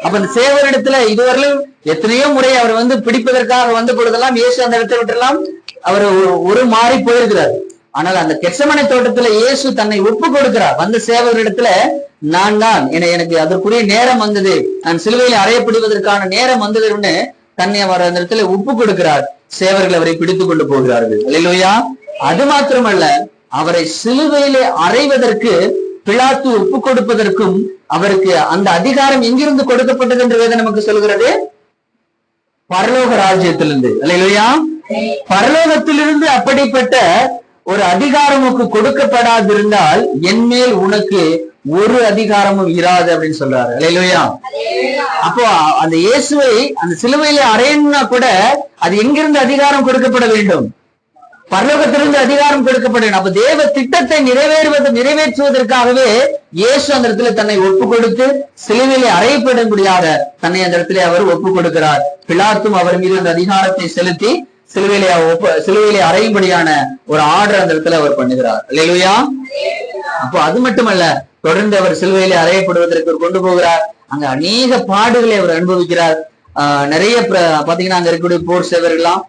அப்ப அந்த சேவரிடத்துல இதுவரையிலும் எத்தனையோ முறை அவர் பிடிப்பதற்காக வந்த பொழுதெல்லாம் இயேசு அந்த இடத்தை விட்டுலாம் அவர் ஒரு மாறி போயிருக்கிறார். ஆனால் அந்த கெத்செமனே தோட்டத்துல இயேசு தன்னை ஒப்பு கொடுக்கிறார். வந்த சேவகரிடத்துல நான் தான், எனக்கு அதற்குரிய நேரம் வந்தது, நான் சிலுவையில் அறையப்படுவதற்கான நேரம் வந்ததுன்னு தன்னை அவர் அந்த இடத்துல ஒப்பு கொடுக்கிறார். சேவர்கள் அவரை பிடித்துக் கொண்டு போகிறார்கள். அல்லேலூயா. அது மாத்திரமல்ல, அவரை சிலுவையிலே அறைவதற்கு பிலாத்து ஒப்பு கொடுப்பதற்கும் அவருக்கு அந்த அதிகாரம் எங்கிருந்து கொடுக்கப்பட்டது என்று வேதம் நமக்கு சொல்கிறது? பரலோக ராஜ்யத்திலிருந்து. அல்லேலூயா. பரலோகத்திலிருந்து அப்படிப்பட்ட ஒரு அதிகாரம் உனக்கு கொடுக்கப்படாதிருந்தால் என் மேல் உனக்கு ஒரு அதிகாரமும் இராது அப்படின்னு சொல்றாரு. அல்லேலூயா. அப்போ அந்த இயேசுவை அந்த சிலுவையில அறையணும்னா கூட அது எங்கிருந்து அதிகாரம் கொடுக்கப்பட வேண்டும்? பரலோகத்திலிருந்து அதிகாரம் கொடுக்கப்பட வேண்டும். அப்ப தேவ திட்டத்தை நிறைவேற்றுவதற்காகவே இயேசு அந்த இடத்துல தன்னை ஒப்பு கொடுத்து சிலுவையிலே அறையப்படும்படியாக தன்னை அந்த இடத்துல அவர் ஒப்பு கொடுக்கிறார். பிலாத்தும் அவர் மீது அந்த அதிகாரத்தை செலுத்தி சிலுவையிலே அறையும்படியான ஒரு ஆர்டர் அந்த இடத்துல அவர் பண்ணுகிறார். அல்லேலூயா. அப்போ அது மட்டுமல்ல, தொடர்ந்து அவர் சிலுவையிலே அறையப்படுவதற்கு கொண்டு போகிறார். அங்க அநேக பாடுகளை அவர் அனுபவிக்கிறார். நிறைய பாத்தீங்கன்னா அங்க இருக்கக்கூடிய போர் சேவர்கள்லாம்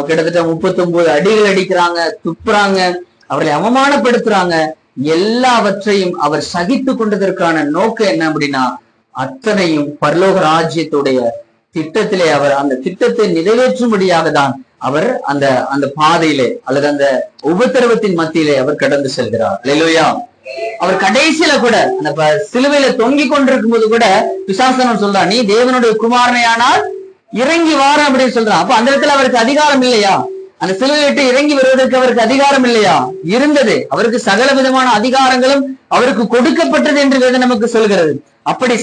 கிட்டத்தட்ட 39 அடிகள் அடிக்கிறாங்க, துப்புறாங்க, அவர்களை அவமானப்படுத்துறாங்க. எல்லாவற்றையும் அவர் சகித்து கொண்டதற்கான நோக்கம் என்ன அப்படின்னா, அத்தனையும் பரலோக ராஜ்யத்துடைய திட்டத்திலே அவர் அந்த திட்டத்தை நிறைவேற்றும்படியாக தான் அவர் அந்த அந்த பாதையிலே அல்லது அந்த உபத்திரவத்தின் மத்தியிலே அவர் கடந்து செல்கிறார். அல்லேலூயா. அவர் கடைசியில கூட அந்த சிலுவையில தொங்கிக் கொண்டிருக்கும் போது கூட பிசாசனம் சொல்றான், நீ தேவனுடைய குமாரனையானால் இறங்கி வார அப்படின்னு சொல்றான். அப்ப அந்த இடத்துல அவருக்கு அதிகாரம் இல்லையா? அந்த சிலுவையை விட்டு இறங்கி வருவதற்கு அவருக்கு அதிகாரம் இல்லையா? இருந்தது. அவருக்கு சகல விதமான அதிகாரங்களும் அவருக்கு கொடுக்கப்பட்டது என்று வேதம் நமக்கு சொல்கிறது. அப்படி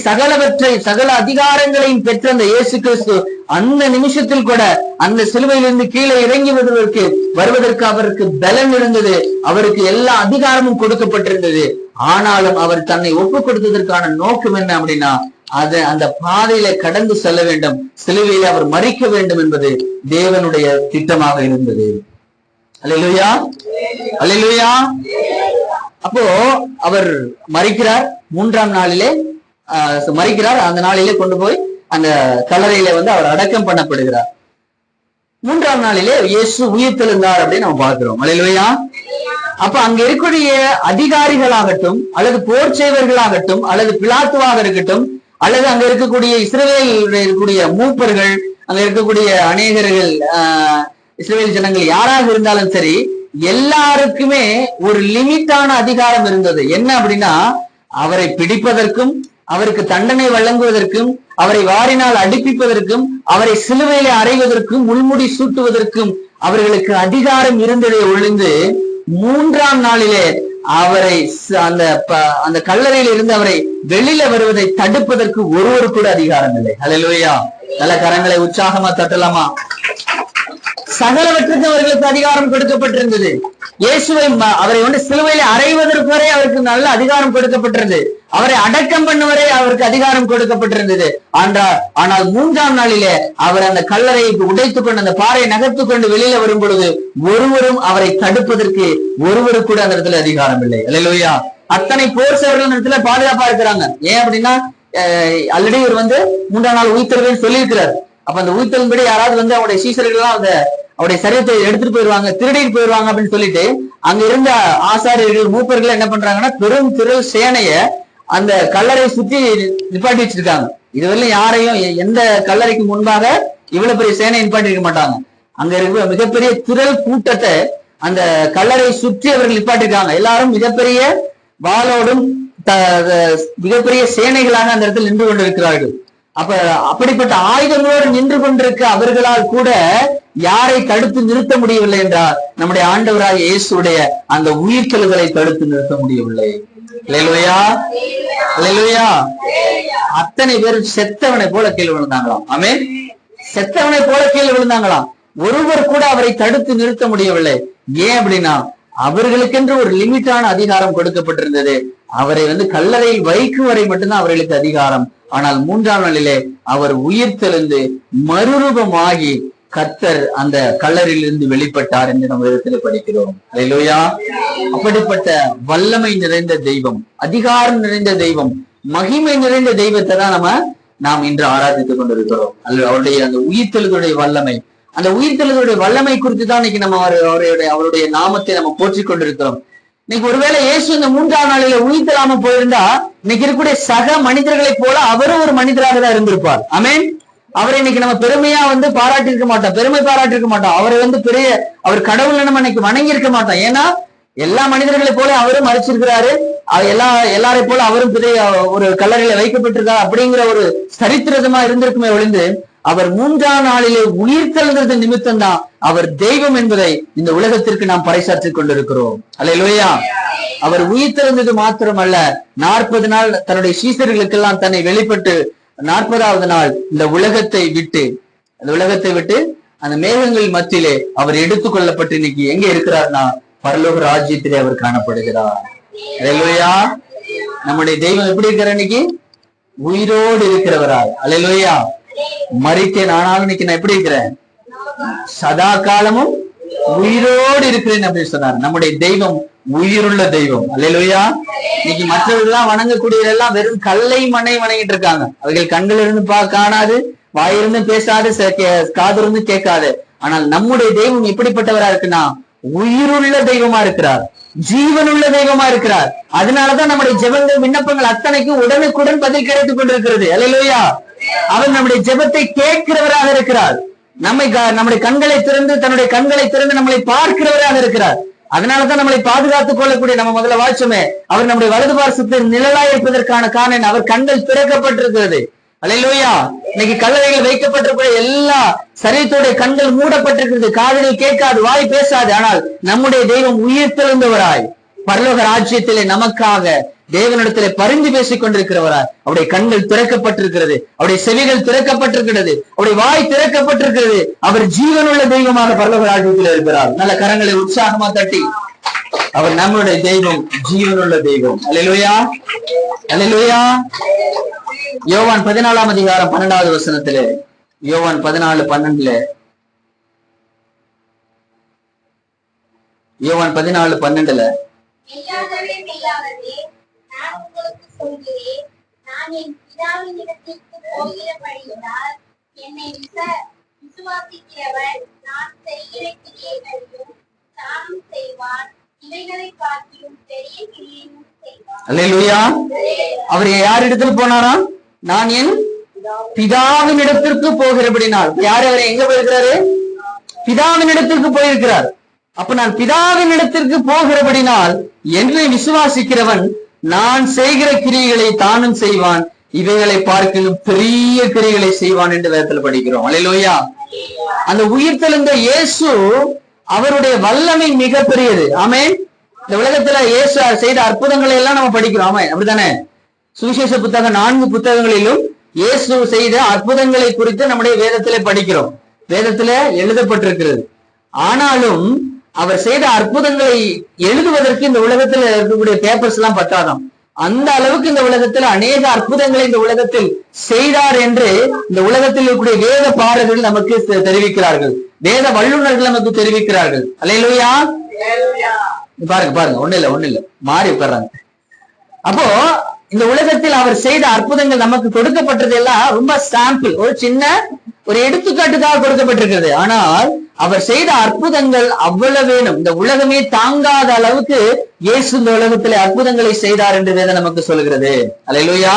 சகல அதிகாரங்களையும் பெற்ற அந்த இயேசு கிறிஸ்து அந்த நிமிஷத்தில் கூட அந்த சிலுவையிலிருந்து கீழே இறங்கி வருவதற்கு அவருக்கு பலன் இருந்தது. அவருக்கு எல்லா அதிகாரமும் கொடுக்கப்பட்டிருந்தது. ஆனாலும் அவர் தன்னை ஒப்பு கொடுத்ததற்கான நோக்கம் என்ன அப்படின்னா, அந்த பாதையில கடந்து செல்ல வேண்டும், சிலுவையில அவர் மரிக்க வேண்டும் என்பது தேவனுடைய திட்டமாக இருந்தது. அல்லேலூயா, அல்லேலூயா. அப்போ அவர் மரிக்கிறார். 3ஆம் நாளிலே மரிக்கிறார். அந்த நாளிலே கொண்டு போய் அந்த கல்லறையில அவர் அடக்கம் பண்ணப்படுகிறார். 3ஆம் நாளிலே இயேசு உயிர்த்தெழுந்தார் அப்படின்னு நம்ம பார்க்கிறோம். அல்லேலூயா. அப்ப அங்க இருக்கக்கூடிய அதிகாரிகளாகட்டும் அல்லது போர் செய்வர்களாகட்டும் அல்லது பிலாத்துவாக இருக்கட்டும் அல்லது அங்க இருக்கக்கூடிய இஸ்ரவேலில் இருக்கக்கூடிய மூப்பர்கள், அங்க இருக்கக்கூடிய அநேகர்கள், இஸ்ரவேல் ஜனங்கள் யாராக இருந்தாலும் சரி, எல்லாருக்குமே ஒரு லிமிட்டான அதிகாரம் இருந்தது. என்ன அப்படின்னா, அவரை பிடிப்பதற்கும் அவருக்கு தண்டனை வழங்குவதற்கும் அவரை வாரினால் அடிப்பிப்பதற்கும் அவரை சிலுவையிலே அறைவதற்கும் முள்முடி சூட்டுவதற்கும் அவர்களுக்கு அதிகாரம் இருந்ததை ஒழிந்து 3ஆம் நாளிலே அவரை அந்த கல்லறையில் இருந்து அவரை வெளியில வருவதை தடுப்பதற்கு ஒருவர் கூட அதிகாரம் இல்லை. அல்லேலூயா. நல்ல கரங்களை உற்சாகமா தட்டலாமா? சகலவற்றுக்கு அவர்களுக்கு அதிகாரம் கொடுக்கப்பட்டிருந்தது. இயேசுவை அவரை சிலுவையில அறைவதற்கு வரை அவருக்கு நல்ல அதிகாரம் கொடுக்கப்பட்டிருந்தது. அவரை அடக்கம் பண்ணுவரை அவருக்கு அதிகாரம் கொடுக்கப்பட்டிருந்தது. ஆனால் 3ஆம் நாளிலே அவர் அந்த கல்லறையை உடைத்துக் கொண்டு அந்த பாறையை நகர்த்து கொண்டு வெளியில வரும் பொழுது ஒருவரும் அவரை தடுப்பதற்கு ஒருவரு கூட அந்த இடத்துல அதிகாரம் இல்லை. அல்லேலூயா. அத்தனை போர் சேவர்கள் இடத்துல பாதுகாப்பா இருக்கிறாங்க. ஏன் அப்படின்னா, ஆல்ரெடி இவர் 3ஆம் நாள் உயிர்த்தெழுவேன்னு சொல்லியிருக்கிறார். அப்ப அந்த உயிர்த்தெழும்படி யாராவது அவருடைய சீசர்கள் எல்லாம் அவருடைய சரீரத்தை எடுத்துட்டு போயிருவாங்க, திருடிட்டு போயிருவாங்க அப்படின்னு சொல்லிட்டு அங்க இருந்த ஆசாரியர்கள் மூப்பர்கள் என்ன பண்றாங்கன்னா, பெரும் திரள் சேனைய அந்த கல்லறை சுற்றி நிப்பாட்டி வச்சிருக்காங்க. இதுவரையிலும் யாரையும் எந்த கல்லறைக்கு முன்பாக இவ்வளவு பெரிய சேனையை நிப்பாட்டி இருக்க மாட்டாங்க. அங்க இருக்க மிகப்பெரிய திரள் கூட்டத்தை அந்த கல்லறை சுற்றி அவர்கள் நிப்பாட்டிருக்காங்க. எல்லாரும் மிகப்பெரிய வாளோடும் மிகப்பெரிய சேனைகளாக அந்த இடத்தில் நின்று கொண்டிருக்கிறார்கள். அப்படிப்பட்ட ஆயுதங்களோடு நின்று கொண்டிருக்க அவர்களால் கூட யாரை தடுத்து நிறுத்த முடியவில்லை என்றால் நம்முடைய ஆண்டவராக இயேசுடைய அந்த உயிர்த்தெழுதலை தடுத்து நிறுத்த முடியவில்லை. அல்லேலூயா, அல்லேலூயா. அத்தனை பேர் செத்தவனை போல கீழே விழுந்தாங்களாம். ஆமென். செத்தவனை போல கீழே விழுந்தாங்களாம். ஒருவர் கூட அவரை தடுத்து நிறுத்த முடியவில்லை. ஏன் அப்படின்னா, அவர்களுக்கென்று ஒரு லிமிட்டான அதிகாரம் கொடுக்கப்பட்டிருந்தது. அவரை கல்லறையில் வைக்கும் வரை மட்டும்தான் அவர்களுக்கு அதிகாரம். ஆனால் 3ஆம் நாளிலே அவர் உயிர்த்தெழுந்து மறுரூபமாகி கர்த்தர் அந்த கல்லறையிலிருந்து வெளிப்பட்டார் என்று நம்ம இடத்துல படிக்கிறோம். அல்லேலூயா. அப்படிப்பட்ட வல்லமை நிறைந்த தெய்வம், அதிகாரம் நிறைந்த தெய்வம், மகிமை நிறைந்த தெய்வத்தை தான் நாம் இன்று ஆராதித்துக் கொண்டிருக்கிறோம். அவருடைய அந்த உயிர்த்தெழுதுடைய வல்லமை, அந்த உயிர்த்தெழுதுடைய வல்லமை குறித்து தான் இன்னைக்கு நம்ம அவருடைய நாமத்தை நம்ம போற்றிக் கொண்டிருக்கிறோம். இன்னைக்கு ஒருவேளை இயேசு இந்த 3ஆம் நாளில உயிர்த்தெழாம போயிருந்தா இன்னைக்கு இருக்கக்கூடிய சக மனிதர்களை போல அவரும் ஒரு மனிதராக தான் இருந்திருப்பார். ஆமென். அவரை இன்னைக்கு நம்ம பெருமையா பாராட்டி இருக்க மாட்டோம், பெருமை பாராட்டி இருக்க மாட்டோம். அவரை பெரிய அவர் கடவுள் நம்ம இன்னைக்கு வணங்கி இருக்க மாட்டோம். ஏன்னா எல்லா மனிதர்களை போல அவரும் மறைச்சிருக்கிறாரு, எல்லாரை போல அவரும் பெரிய ஒரு கல்லறையில வைக்கப்பட்டிருக்காரு அப்படிங்கிற ஒரு சரித்திரமா இருந்திருக்குமே ஒழிந்து அவர் 3ஆம் நாளிலே உயிர்த்தெழுந்தது நிமித்தம் தான் அவர் தெய்வம் என்பதை இந்த உலகத்திற்கு நாம் பறைசாற்றிக் கொண்டிருக்கிறோம். அல்லேலூயா. அவர் உயிர்த்தெழுந்தது மாத்திரமல்ல, 40 நாள் தன்னுடைய சீசர்களுக்கெல்லாம் தன்னை வெளிப்பட்டு 40வது நாள் இந்த உலகத்தை விட்டு அந்த மேகங்கள் மத்தியிலே அவர் எடுத்துக் கொள்ளப்பட்டு இன்னைக்கு எங்க இருக்கிறார்னா பரலோக ராஜ்யத்திலே அவர் காணப்படுகிறார். அல்லேலூயா. நம்முடைய தெய்வம் எப்படி இருக்கிறார்? இன்னைக்கு உயிரோடு இருக்கிறவரால். அல்லேலூயா. மரித்தேன் ஆனாலும் இன்னைக்கு நான் எப்படி இருக்கிறேன்? சதா காலமும் உயிரோடு இருக்கிறேன் அப்படின்னு சொன்னார். நம்முடைய தெய்வம் உயிருள்ள தெய்வம். அல்லேலூயா. இன்னைக்கு மற்றவர்கள்லாம் வணங்கக்கூடியவர்கள் வெறும் கல்லை மண்ணை வணங்கிட்டு இருக்காங்க. அவைகள் கண்கள் இருந்து காணாது, வாயிருந்து பேசாது, காதிருந்து கேட்காது. ஆனால் நம்முடைய தெய்வம் எப்படிப்பட்டவரா இருக்குன்னா உயிருள்ள தெய்வமா இருக்கிறார், ஜீவனுள்ள தெய்வமா இருக்கிறார். அதனாலதான் நம்முடைய ஜெபங்கள் விண்ணப்பங்கள் அத்தனைக்கும் உடனுக்குடன் பதில் கிடைத்துக் கொண்டிருக்கிறது. அல்லேலூயா. அவர் நம்முடைய ஜெபத்தை கேட்கிறவராக இருக்கிறார். நம்முடைய கண்களை திறந்து தன்னுடைய கண்களை திறந்து நம்மளை பார்க்கிறவராக இருக்கிறார். அதனாலதான் நம்மளை பாதுகாத்துக் கொள்ளக்கூடிய நம்ம முதல்ல வாட்சமே அவர் நம்முடைய வலது பார்சத்தில் நிழலாய் இருப்பதற்கான காரணம் அவர் கண்கள் திறக்கப்பட்டிருக்கிறது. அல்லேலூயா. இன்னைக்கு கல்லறைகள் வைக்கப்பட்டிருக்கிற எல்லா சரீரத்துடைய கண்கள் மூடப்பட்டிருக்கிறது. காதுகள் கேட்காது, வாய் பேசாது. ஆனால் நம்முடைய தெய்வம் உயிர் தெழுந்தவராய் பரலோக ராஜ்யத்திலே நமக்காக தேவனிடத்திலே பரிந்து பேசிக் கொண்டிருக்கிறவராய் அவருடைய கண்கள் திறக்கப்பட்டிருக்கிறது, அவருடைய செவிகள் திறக்கப்பட்டிருக்கிறது, அவருடைய வாய் திறக்கப்பட்டிருக்கிறது. அவர் ஜீவனுள்ள தெய்வமாக பரலோக ராஜ்யத்தில் இருக்கிறார். நல்ல கரங்களை உற்சாகமா தட்டி அவர் நம்மளுடைய தெய்வம், ஜீவனுள்ள தெய்வம். அல்லேலூயா. அல்லேலூயா. யோவான் 14ஆம் அதிகாரம் 12வது வசனத்திலே, யோவான் 14:12 யோவான் 14:12 மெய்யாகவே மெய்யாகவே நான் உங்களுக்கு சொல்கிறேன், நான் என் பிதாவின் இடத்திற்கு போகிறபடியினால் என்னை விசுவாசிக்கிறவன் நான் செய்கிற கிரியைகளையும் தானும் செய்வான், இவைகளை காட்டிலும் பெரிய கிரியையும் செய்வான். அல்லேலூயா. அவர் யார் இடத்துல போனாராம்? நான் என் பிதாவின் இடத்திற்கு போகிறபடினால். யார் அவரை எங்க போயிருக்கிறாரு? பிதாவின் இடத்திற்கு போயிருக்கிறார். அப்ப நான் பிதாவின் இடத்திற்கு போகிறபடினால் என்னை விசுவாசிக்கிறவன் நான் செய்கிற கிரியைகளை தானும் செய்வான், இவைகளை பார்க்கலும் பெரிய கிரியைகளை செய்வான் என்று வேதத்தில் படிக்கிறோம். அல்லேலூயா. அந்த உயிர்த்தெழுந்த இயேசு அவருடைய வல்லமை மிக பெரியது. ஆமென். இந்த உலகத்துல இயேசு செய்த அற்புதங்களை எல்லாம் நம்ம படிக்கிறோம். ஆமென். அப்படித்தானே? சுவிசேஷ புத்தகம் 4 புத்தகங்களிலும் இயேசு செய்த அற்புதங்களை குறித்து நம்முடைய வேதத்திலே படிக்கிறோம். வேதத்திலே எழுதப்பட்டிருக்கிறது. ஆனாலும் அவர் செய்த அற்புதங்களை எழுதுவதற்கு இந்த உலகத்துல இருக்கக்கூடிய பேப்பர்ஸ் எல்லாம் பத்தாதாம். அந்த அளவுக்கு இந்த உலகத்துல அநேக அற்புதங்களை இந்த உலகத்தில் செய்தார் என்று இந்த உலகத்தில் இருக்கக்கூடிய வேத பாரகர்கள் நமக்கு தெரிவிக்கிறார்கள், வேத வல்லுநர்கள் நமக்கு தெரிவிக்கிறார்கள். அல்லேலூயா. பாருங்க ஒண்ணு இல்ல மாறி உட்கார்றாங்க. அப்போ இந்த உலகத்தில் அவர் செய்த அற்புதங்கள் நமக்கு கொடுக்கப்பட்டது எல்லாம் ரொம்ப சாம்பிள், ஒரு சின்ன ஒரு எடுத்துக்காட்டுக்காக கொடுக்கப்பட்டிருக்கிறது. ஆனால் அவர் செய்த அற்புதங்கள் அவ்வளவு வேணும், இந்த உலகமே தாங்காத அளவுக்கு இயேசு இந்த உலகத்திலே அற்புதங்களை செய்தார் என்று வேதம் நமக்கு சொல்கிறது. அல்லேலூயா.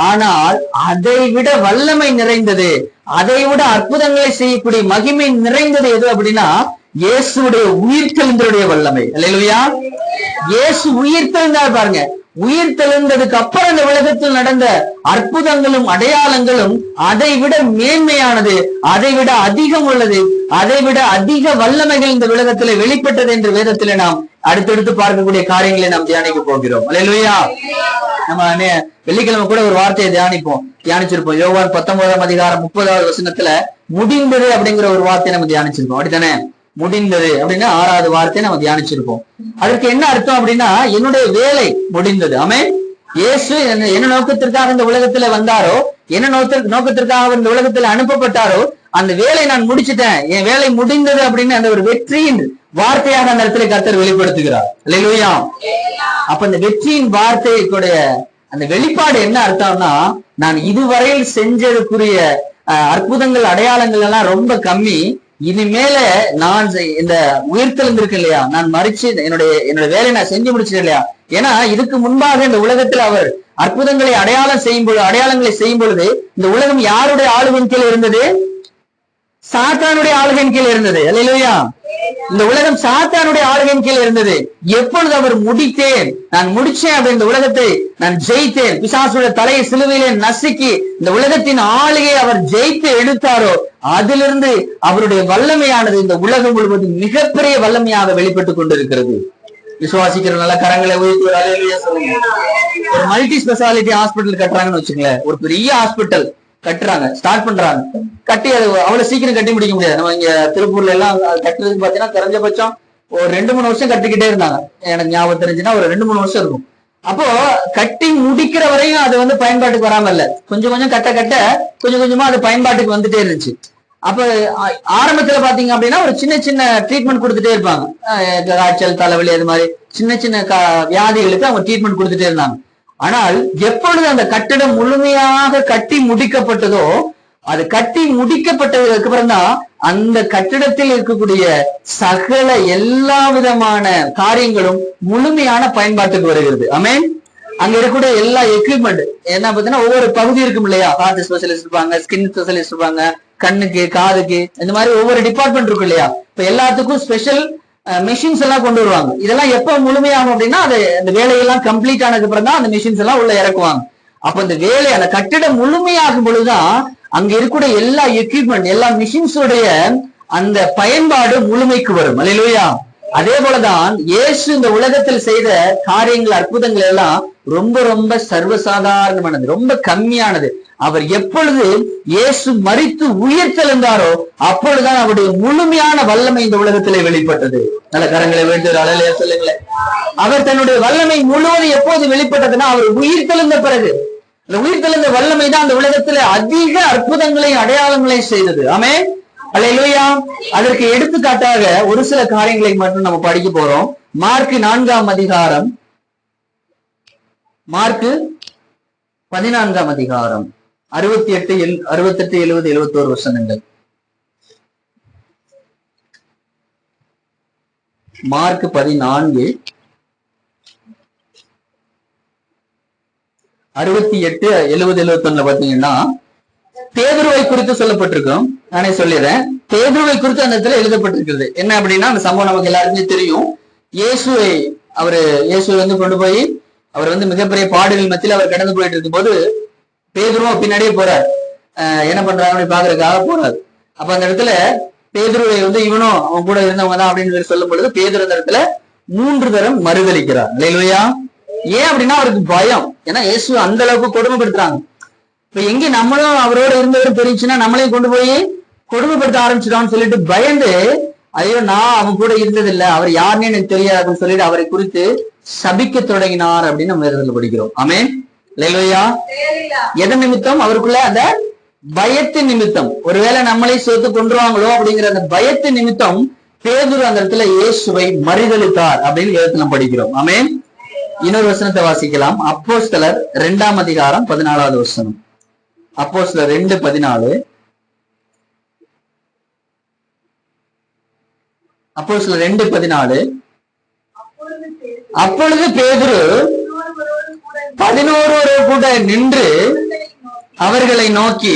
ஆனால் அதை விட வல்லமை நிறைந்தது, அதை விட அற்புதங்களை செய்யக்கூடிய மகிமை நிறைந்தது எது அப்படின்னா இயேசுடைய உயிர்த்தெழுந்தருடைய வல்லமை. அல்லேலூயா. இயேசு உயிர்த்தெழுந்தார். பாருங்க, உயிர்த்தெழுந்ததுக்கு அப்புறம் இந்த உலகத்தில் நடந்த அற்புதங்களும் அடையாளங்களும் அதை விட மேன்மையானது, அதை விட அதிகம் உள்ளது, அதை விட அதிக வல்லமைகள் இந்த உலகத்திலே வெளிப்பட்டது என்று வேதத்திலே நாம் அடுத்தடுத்து பார்க்கக்கூடிய காரியங்களை நாம் தியானிக்க போகிறோம். அல்லேலூயா. நம்ம வெள்ளிக்கிழமை கூட ஒரு வார்த்தையை தியானிச்சிருப்போம். யோவான் 19ஆம் அதிகாரம் 30வது வசனத்துல முடிந்தது அப்படிங்கிற ஒரு வார்த்தையை நம்ம தியானிச்சிருப்போம். அப்படித்தானே? முடிந்தது அப்படின்னா 6வது வார்த்தையை நம்ம தியானிச்சிருப்போம். அதற்கு என்ன அர்த்தம் அப்படின்னா என்னுடைய வேலை முடிந்தது. ஆமென். இயேசு என்ன நோக்கத்திற்காக இந்த உலகத்துல வந்தாரோ, என்ன நோக்கத்திற்காக இந்த உலகத்துல அனுப்பப்பட்டாரோ அந்த வேலை நான் முடிச்சுட்டேன், என் வேலை முடிந்தது அப்படின்னு அந்த ஒரு வெற்றியின் வார்த்தையாக அந்த இடத்துல கர்த்தர் வெளிப்படுத்துகிறார். அல்லேலூயா. அப்ப இந்த வெற்றியின் வார்த்தைக்குடைய அந்த வெளிப்பாடு என்ன அர்த்தம்னா நான் இதுவரையில் செஞ்சதுக்குரிய அற்புதங்கள் அடையாளங்கள் எல்லாம் ரொம்ப கம்மி, இனிமேல நான் இந்த உயிர்த்தெழுந்திருக்கு இல்லையா, நான் மறிச்சு என்னுடைய வேலையை நான் செஞ்சு முடிச்சிட்டேன் இல்லையா. ஏன்னா இதுக்கு முன்பாக இந்த உலகத்தில் அவர் அற்புதங்களை அடையாளங்களை செய்யும் பொழுது இந்த உலகம் யாருடைய ஆளுகையின் கீழ் இருந்தது? சாத்தானுடைய ஆளுகையின் கீழ் இருந்தது. அல்லேலூயா. இந்த உலகம் சாத்தானுடைய ஆளுகையின் கீழே இருந்தது. எப்பொழுது அவர் முடித்தேன், நான் முடிச்சேன் அப்படி இந்த உலகத்தை நான் ஜெயித்தேன், பிசாசுடைய தலையை சிலுவையிலே நசுக்கி இந்த உலகத்தின் ஆளுகையை அவர் ஜெயித்து எடுத்தாரோ, அதிலிருந்து அவருடைய வல்லமையானது இந்த உலகம் முழுவதும் மிகப்பெரிய வல்லமையாக வெளிப்பட்டுக் கொண்டிருக்கிறது. விசுவாசிக்கிற நல்ல கரங்களை உயர்த்தி சொல்லுங்க. ஒரு மல்டி ஸ்பெஷாலிட்டி ஹாஸ்பிட்டல் கட்டுறாங்கன்னு வச்சுங்களேன், ஒரு பெரிய ஹாஸ்பிட்டல் கட்டுறாங்க, ஸ்டார்ட் பண்றாங்க. கட்டி அது அவ்வளவு சீக்கிரம் கட்டி முடிக்க முடியாது. நம்ம இங்க திருப்பூர்ல எல்லாம் கட்டுறதுக்கு பாத்தீங்கன்னா குறைஞ்சபட்சம் ஒரு 2-3 வருஷம் கட்டிக்கிட்டே இருந்தாங்க. எனக்கு ஞாபகம் தெரிஞ்சுன்னா ஒரு 2-3 வருஷம் இருக்கும். அப்போ கட்டி முடிக்கிற வரையும் அது வந்து பயன்பாட்டுக்கு வராம இல்ல, கொஞ்சம் கொஞ்சம் கட்ட கட்ட கொஞ்சம் கொஞ்சமா அது பயன்பாட்டுக்கு வந்துட்டே இருந்துச்சு. அப்ப ஆரம்பத்துல பாத்தீங்க அப்படின்னா ஒரு சின்ன சின்ன ட்ரீட்மெண்ட் கொடுத்துட்டே இருப்பாங்க. காய்ச்சல், தலைவலி, அது மாதிரி சின்ன சின்ன வியாதிகளுக்கு அவங்க ட்ரீட்மெண்ட் கொடுத்துட்டே இருந்தாங்க. ஆனால் எப்பொழுது அந்த கட்டிடம் முழுமையாக கட்டி முடிக்கப்பட்டதோ, அது கட்டி முடிக்கப்பட்டதுக்கு அப்புறம் தான் அந்த கட்டிடத்தில் இருக்கக்கூடிய சகல எல்லா விதமான காரியங்களும் முழுமையான பயன்பாட்டுக்கு வருகிறது. ஆமென். அங்க இருக்கக்கூடிய எல்லா எக்யூப்மெண்ட் என்ன பார்த்தீங்கன்னா ஒவ்வொரு பகுதி இருக்கும் இல்லையா, ஹார்ட் ஸ்பெஷலிஸ்ட் இருப்பாங்க, ஸ்கின் ஸ்பெஷலிஸ்ட் இருப்பாங்க, கண்ணுக்கு, காதுக்கு, இந்த மாதிரி ஒவ்வொரு டிபார்ட்மெண்ட் இருக்கும் இல்லையா. இப்ப எல்லாத்துக்கும் ஸ்பெஷல் மெஷின்ஸ் எல்லாம் கொண்டு வருவாங்க. இதெல்லாம் எப்ப முழுமையாகும் அப்படின்னா அது அந்த வேலையெல்லாம் கம்ப்ளீட் ஆனதுக்கு அப்புறம் தான் அந்த மெஷின்ஸ் எல்லாம் உள்ள இறக்குவாங்க. அப்ப அந்த வேலை, அந்த கட்டிடம் முழுமையாகும் பொழுதுதான் அங்க இருக்கக்கூடிய எல்லா எக்யூப்மெண்ட், எல்லா மிஷின்ஸோடைய அந்த பயன்பாடு முழுமைக்கு வரும். அல்லேலூயா. அதே போலதான் இயேசு இந்த உலகத்தில் செய்த காரியங்கள், அற்புதங்கள் எல்லாம் ரொம்ப ரொம்ப சர்வசாதாரணமானது, ரொம்ப கம்மியானது. அவர் எப்பொழுது இயேசு மரித்து உயிர் தெழுந்தாரோ அப்பொழுதுதான் அவருடைய முழுமையான வல்லமை இந்த உலகத்திலே வெளிப்பட்டது. நல்ல கரங்களை வேண்டிய அலையிலே சொல்லுங்களேன். அவர் தன்னுடைய வல்லமை முழுவதும் எப்போது வெளிப்பட்டதுன்னா அவர் உயிர் தெழுந்த பிறகு. அந்த உயிர் தெழுந்த வல்லமை தான் அந்த உலகத்திலே அதிக அற்புதங்களையும் அடையாளங்களையும் செய்தது. ஆமென். அல்லேலூயா. அதற்கு எடுத்துக்காட்டாக ஒரு சில காரியங்களை மட்டும் நம்ம படிக்க போறோம். மார்க் 4ஆம் அதிகாரம், மார்க் 14ஆம் அதிகாரம் 68, 70, 71 வசனங்கள். மார்க் 14, 68, 70, 71 பாத்தீங்கன்னா பேதுருவை குறித்து சொல்லப்பட்டிருக்கும். நானே சொல்லிடுறேன். பேதுருவை குறித்து அந்த இடத்துல எழுதப்பட்டிருக்கிறது. என்ன அப்படின்னா அந்த சம்பவம் நமக்கு எல்லாருக்குமே தெரியும். இயேசுவை வந்து கொண்டு போய் அவர் வந்து மிகப்பெரிய பாடுகள் மத்தியில் அவர் கடந்து போயிட்டு இருக்கும் போது பேதுருவும் பின்னாடியே போறார். என்ன பண்றாங்கன்னு பாக்குறதுக்காக போறாரு. அப்ப அந்த இடத்துல பேதுருவை வந்து இவனும் அவன் கூட இருந்தவங்க தான் அப்படின்னு சொல்லும் பொழுது பேதுரு அந்த இடத்துல 3 தரம் மறுதளிக்கிறார். அல்லேலூயா. ஏன் அப்படின்னா அவருக்கு பயம். ஏன்னா இயேசு அந்த அளவுக்கு கொடுமைப்படுத்துறாங்க. இப்ப எங்க நம்மளும் அவரோட இருந்தவரும் தெரிஞ்சுன்னா நம்மளையும் கொண்டு போய் கொடுமைப்படுத்த ஆரம்பிச்சிடான்னு சொல்லிட்டு பயந்து, ஐயோ நான் அவன் கூட இருந்தது இல்லை, அவர் யாருன்னு எனக்கு தெரியாதுன்னு சொல்லிட்டு அவரை குறித்து சபிக்க தொடங்கினார் அப்படின்னு நம்ம வேதத்துல படிக்கிறோம். ஆமென். அல்லேலூயா. எதன் நிமித்தம்? அவருக்குள்ள அந்த பயத்தின் நிமித்தம். ஒருவேளை நம்மளை சேர்த்து கொண்டுருவாங்களோ அப்படிங்கிற அந்த பயத்தின் நிமித்தம் பேதுரு அந்த இடத்துல இயேசுவை மறுதளித்தார் அப்படின்னு வேதத்துல நம்ம படிக்கிறோம். ஆமென். இன்னொரு வசனத்தை வாசிக்கலாம். அப்போஸ்தலர் 2ஆம் அதிகாரம் 14வது வசனம். அப்போஸ்தலர் 2:14. அப்போஸ்தலர் 2:14. அப்பொழுது பேதுரு 11 கூட நின்று அவர்களை நோக்கி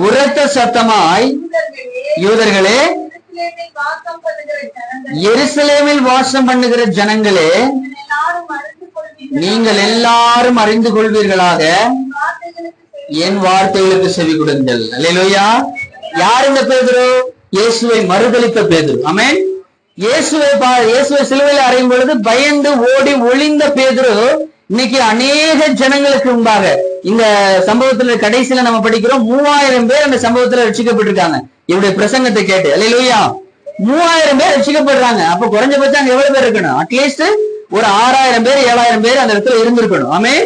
உரத்த சத்தமாய், யூதர்களே, எருசலேமில் வாசம் பண்ணுகிற ஜனங்களே, நீங்கள் எல்லாரும் அறிந்து கொள்வீர்களாக என் வார்த்தைகளுக்கு செவி கொடுங்கள். அல்லேலூயா. யார் இந்த பேதுரு? இயேசுவை மறுதளித்த பேதுரு. ஆமென். இயேசுவை சிலுவையில் அறையும் பொழுது பயந்து ஓடி ஒளிந்த பேதுரு இன்னைக்கு அநேக ஜனங்களுக்கு முன்பாக இந்த சம்பவத்துல கடைசியில நம்ம படிக்கிறோம் 3000 பேர் அந்த சம்பவத்துல ரட்சிக்கப்பட்டிருக்காங்க இவருடைய பிரசங்கத்தை கேட்டு. அல்லேலூயா. 3000 பேர் ரட்சிக்கப்படுறாங்க. அப்ப குறைஞ்சபட்சம் அங்க எவ்வளவு பேர் இருக்கணும்? அட்லீஸ்ட் ஒரு 6000 பேர் 7000 பேர் அந்த இடத்துல இருந்திருக்கணும். ஆமென்.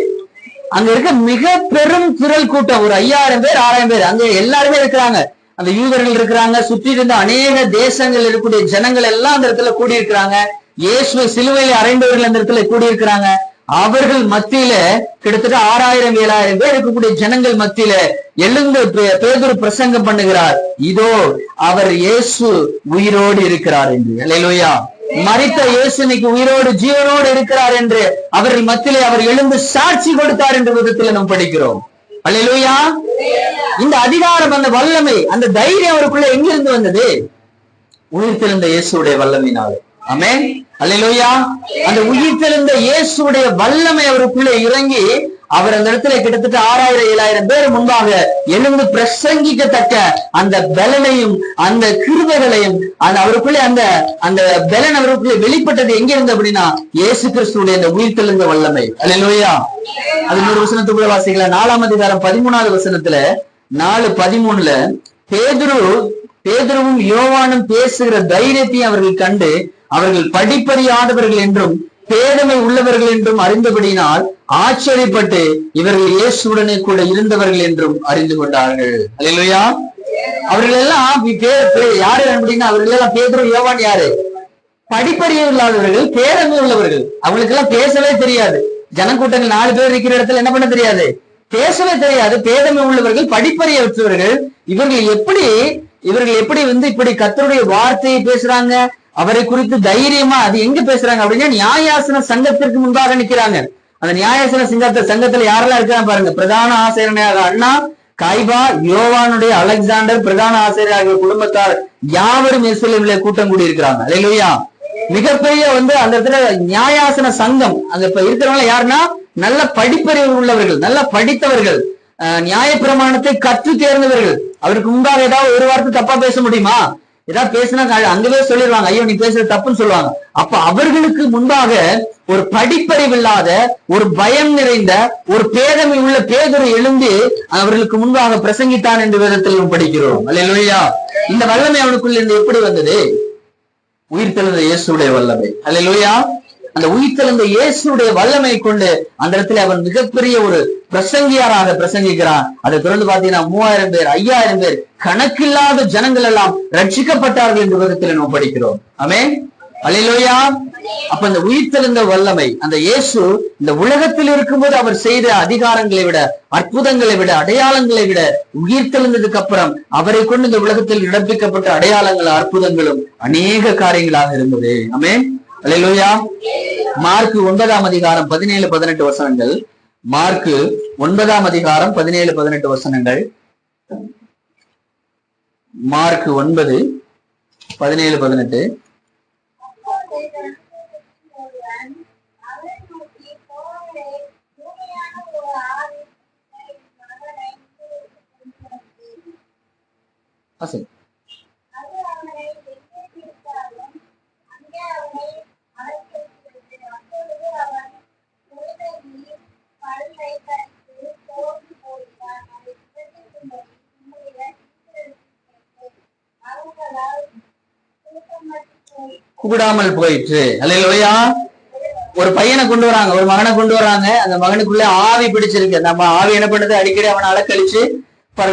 அங்க இருக்க மிக பெரும் திரள் கூட்டம், ஒரு 5000 பேர் 6000 பேர் அங்க எல்லாருமே இருக்கிறாங்க. அந்த யூதர்கள் இருக்கிறாங்க, சுற்றி இருந்த அநேக தேசங்கள் இருக்கக்கூடிய ஜனங்கள் எல்லாம் அந்த இடத்துல கூடியிருக்கிறாங்க. இயேசுவை சிலுவையில் அறைந்தவர்கள் அந்த இடத்துல கூடியிருக்கிறாங்க. அவர்கள் மத்தியில கிட்டத்தட்ட 6000 7000 பேர் இருக்கக்கூடிய ஜனங்கள் மத்தியில எழுந்து பேதுரு பிரசங்கம் பண்ணுகிறார். இதோ அவர் இயேசு உயிரோடு இருக்கிறார் என்று. அல்லேலூயா. மரித்த இயேசு இன்னைக்கு உயிரோடு ஜீவனோடு இருக்கிறார் என்று அவர்கள் மத்தியிலே அவர் எழுந்து சாட்சி கொடுத்தார் என்ற விதத்தில் நாம் படிக்கிறோம். அல்லேலூயா. இந்த அதிகாரம், அந்த வல்லமை, அந்த தைரியம் அவருக்குள்ள எங்கிருந்து வந்தது? உயிர்த்தெழுந்த இயேசுடைய வல்லமையினாலே. ஆமென், அல்லேலூயா. அந்த உயிர்த்தெழுந்த இயேசுடைய வல்லமை அவருக்குள்ளே இறங்கி அவர் அந்த இடத்துல கிட்டத்தட்ட 6000-7000 பேர் முன்பாக எழுந்து பிரசங்கிக்கத்தக்க அந்த பலனையும் அந்த கிருபைகளையும் அவருக்குள்ளே அந்த அந்த பலன் அவருக்குள்ளே வெளிப்பட்டது எங்க இருந்து அப்படின்னா இயேசு கிறிஸ்துடைய அந்த உயிர்த்தெழுந்த வல்லமை. அல்லேலூயா. அது இன்னொரு வசனத்துக்குள்ள வாசிக்கலாம். 4ஆம் அதிகாரம் 13வது வசனத்துல 4:13 பேதுருவும் யோவானும் பேசுகிற தைரியத்தையும் அவர்கள் கண்டு அவர்கள் படிப்பறியாதவர்கள் என்றும் பேதமை உள்ளவர்கள் என்றும் அறிந்தபடியினால் ஆச்சரியப்பட்டு இவர்கள் இயேசுடனே கூட இருந்தவர்கள் என்றும் அறிந்து கொண்டார்கள். அல்லேலூயா. அவர்கள் எல்லாம் யாரு அப்படின்னா அவர்கள் எல்லாம் பேதுரு யோவான் யாரு? படிப்பறிவு இல்லாதவர்கள், பேதமை உள்ளவர்கள். அவங்களுக்கு எல்லாம் பேசவே தெரியாது. ஜனக்கூட்டங்கள் 4 பேர் இருக்கிற இடத்துல என்ன பண்ண தெரியாது? பேசவே தெரியாது. பேதமை உள்ளவர்கள், படிப்பறியற்றவர்கள். இவர்கள் எப்படி இப்படி கர்த்தருடைய வார்த்தையை பேசுறாங்க, அவரை குறித்து தைரியமா அது எங்க பேசுறாங்க அப்படின்னா நியாயாசன சங்கத்திற்கு முன்பாக நிக்கிறாங்க. அந்த நியாயாசன சங்கத்துல யாரெல்லாம் இருக்கிறாங்க பாருங்க. பிரதான ஆசிரியராக அண்ணா, காய்பா, யோவானுடைய அலெக்சாண்டர், பிரதான ஆசிரியராக குடும்பத்தார் யாவரும் எருசலேமிலே கூட்டம் கூடி இருக்கிறாங்க. அல்லேலூயா. மிகப்பெரிய அந்த இடத்துல நியாயாசன சங்கம் அங்க இப்ப இருக்கிறவங்க யாருன்னா நல்ல படிப்பறிவு உள்ளவர்கள், நல்ல படித்தவர்கள், நியாய பிரமாணத்தை கற்று தேர்ந்தவர்கள். அவருக்கு முன்பாக ஏதாவது ஒரு வார்த்தை தப்பா பேச முடியுமா? ஏதாவது பேசினா அங்கவே சொல்லிடுவாங்க, ஐயோ நீ பேசுறது தப்புன்னு சொல்லுவாங்க. அப்ப அவர்களுக்கு முன்பாக ஒரு படிப்பறிவில்லாத, ஒரு பயம் நிறைந்த, ஒரு பேதமை உள்ள பேதுரு எழுந்து அவர்களுக்கு முன்பாக பிரசங்கித்தான் என்று வேதத்தில் படிக்கிறோம். அல்லேலூயா. இந்த வல்லமை அவனுக்குள்ள இருந்து எப்படி வந்தது? உயிர்த்தெழுந்த இயேசுடைய வல்லமை. அல்லேலூயா. அந்த உயிர்த்தெழுந்த இயேசுடைய வல்லமை கொண்டு அந்த இடத்துல அவன் மிகப்பெரிய ஒரு பிரசங்கியாராக பிரசங்கிக்கிறான். அதை தொடர்ந்து பாத்தீங்கன்னா 3000 பேர், 5000 பேர், கணக்கில்லாத ஜனங்கள் எல்லாம் ரட்சிக்கப்பட்டார்கள் என்று விதத்தில் நாம் படிக்கிறோம். ஆமென், அல்லேலூயா. அப்ப இந்த உயிர்த்தெழுந்த வல்லமை, அந்த இயேசு இந்த உலகத்தில் இருக்கும்போது அவர் செய்த அதிகாரங்களை விட, அற்புதங்களை விட, அடையாளங்களை விட உயிர்த்தெழுந்ததுக்கு அப்புறம் அவரை கொண்டு இந்த உலகத்தில் இடப்பிக்கப்பட்ட அடையாளங்களும் அற்புதங்களும் அநேக காரியங்களாக இருந்தது. ஆமென், அல்லேலூயா. மார்க் 9ஆம் அதிகாரம் 17-18 வசனங்கள். மார்க் 9ஆம் அதிகாரம் 17-18 வசனங்கள். மார்க் 9:17-18. கூடாமல் போயிற்று. அல்லேலூயா. ஒரு பையனை கொண்டு வராங்க, ஒரு மகனை கொண்டு வராங்க. அந்த மகனுக்குள்ள ஆவி பிடிச்சிருக்கு. நம்ம ஆவி என்ன பண்ணுது? அடிக்கடி அவனை அலக்கழிச்சு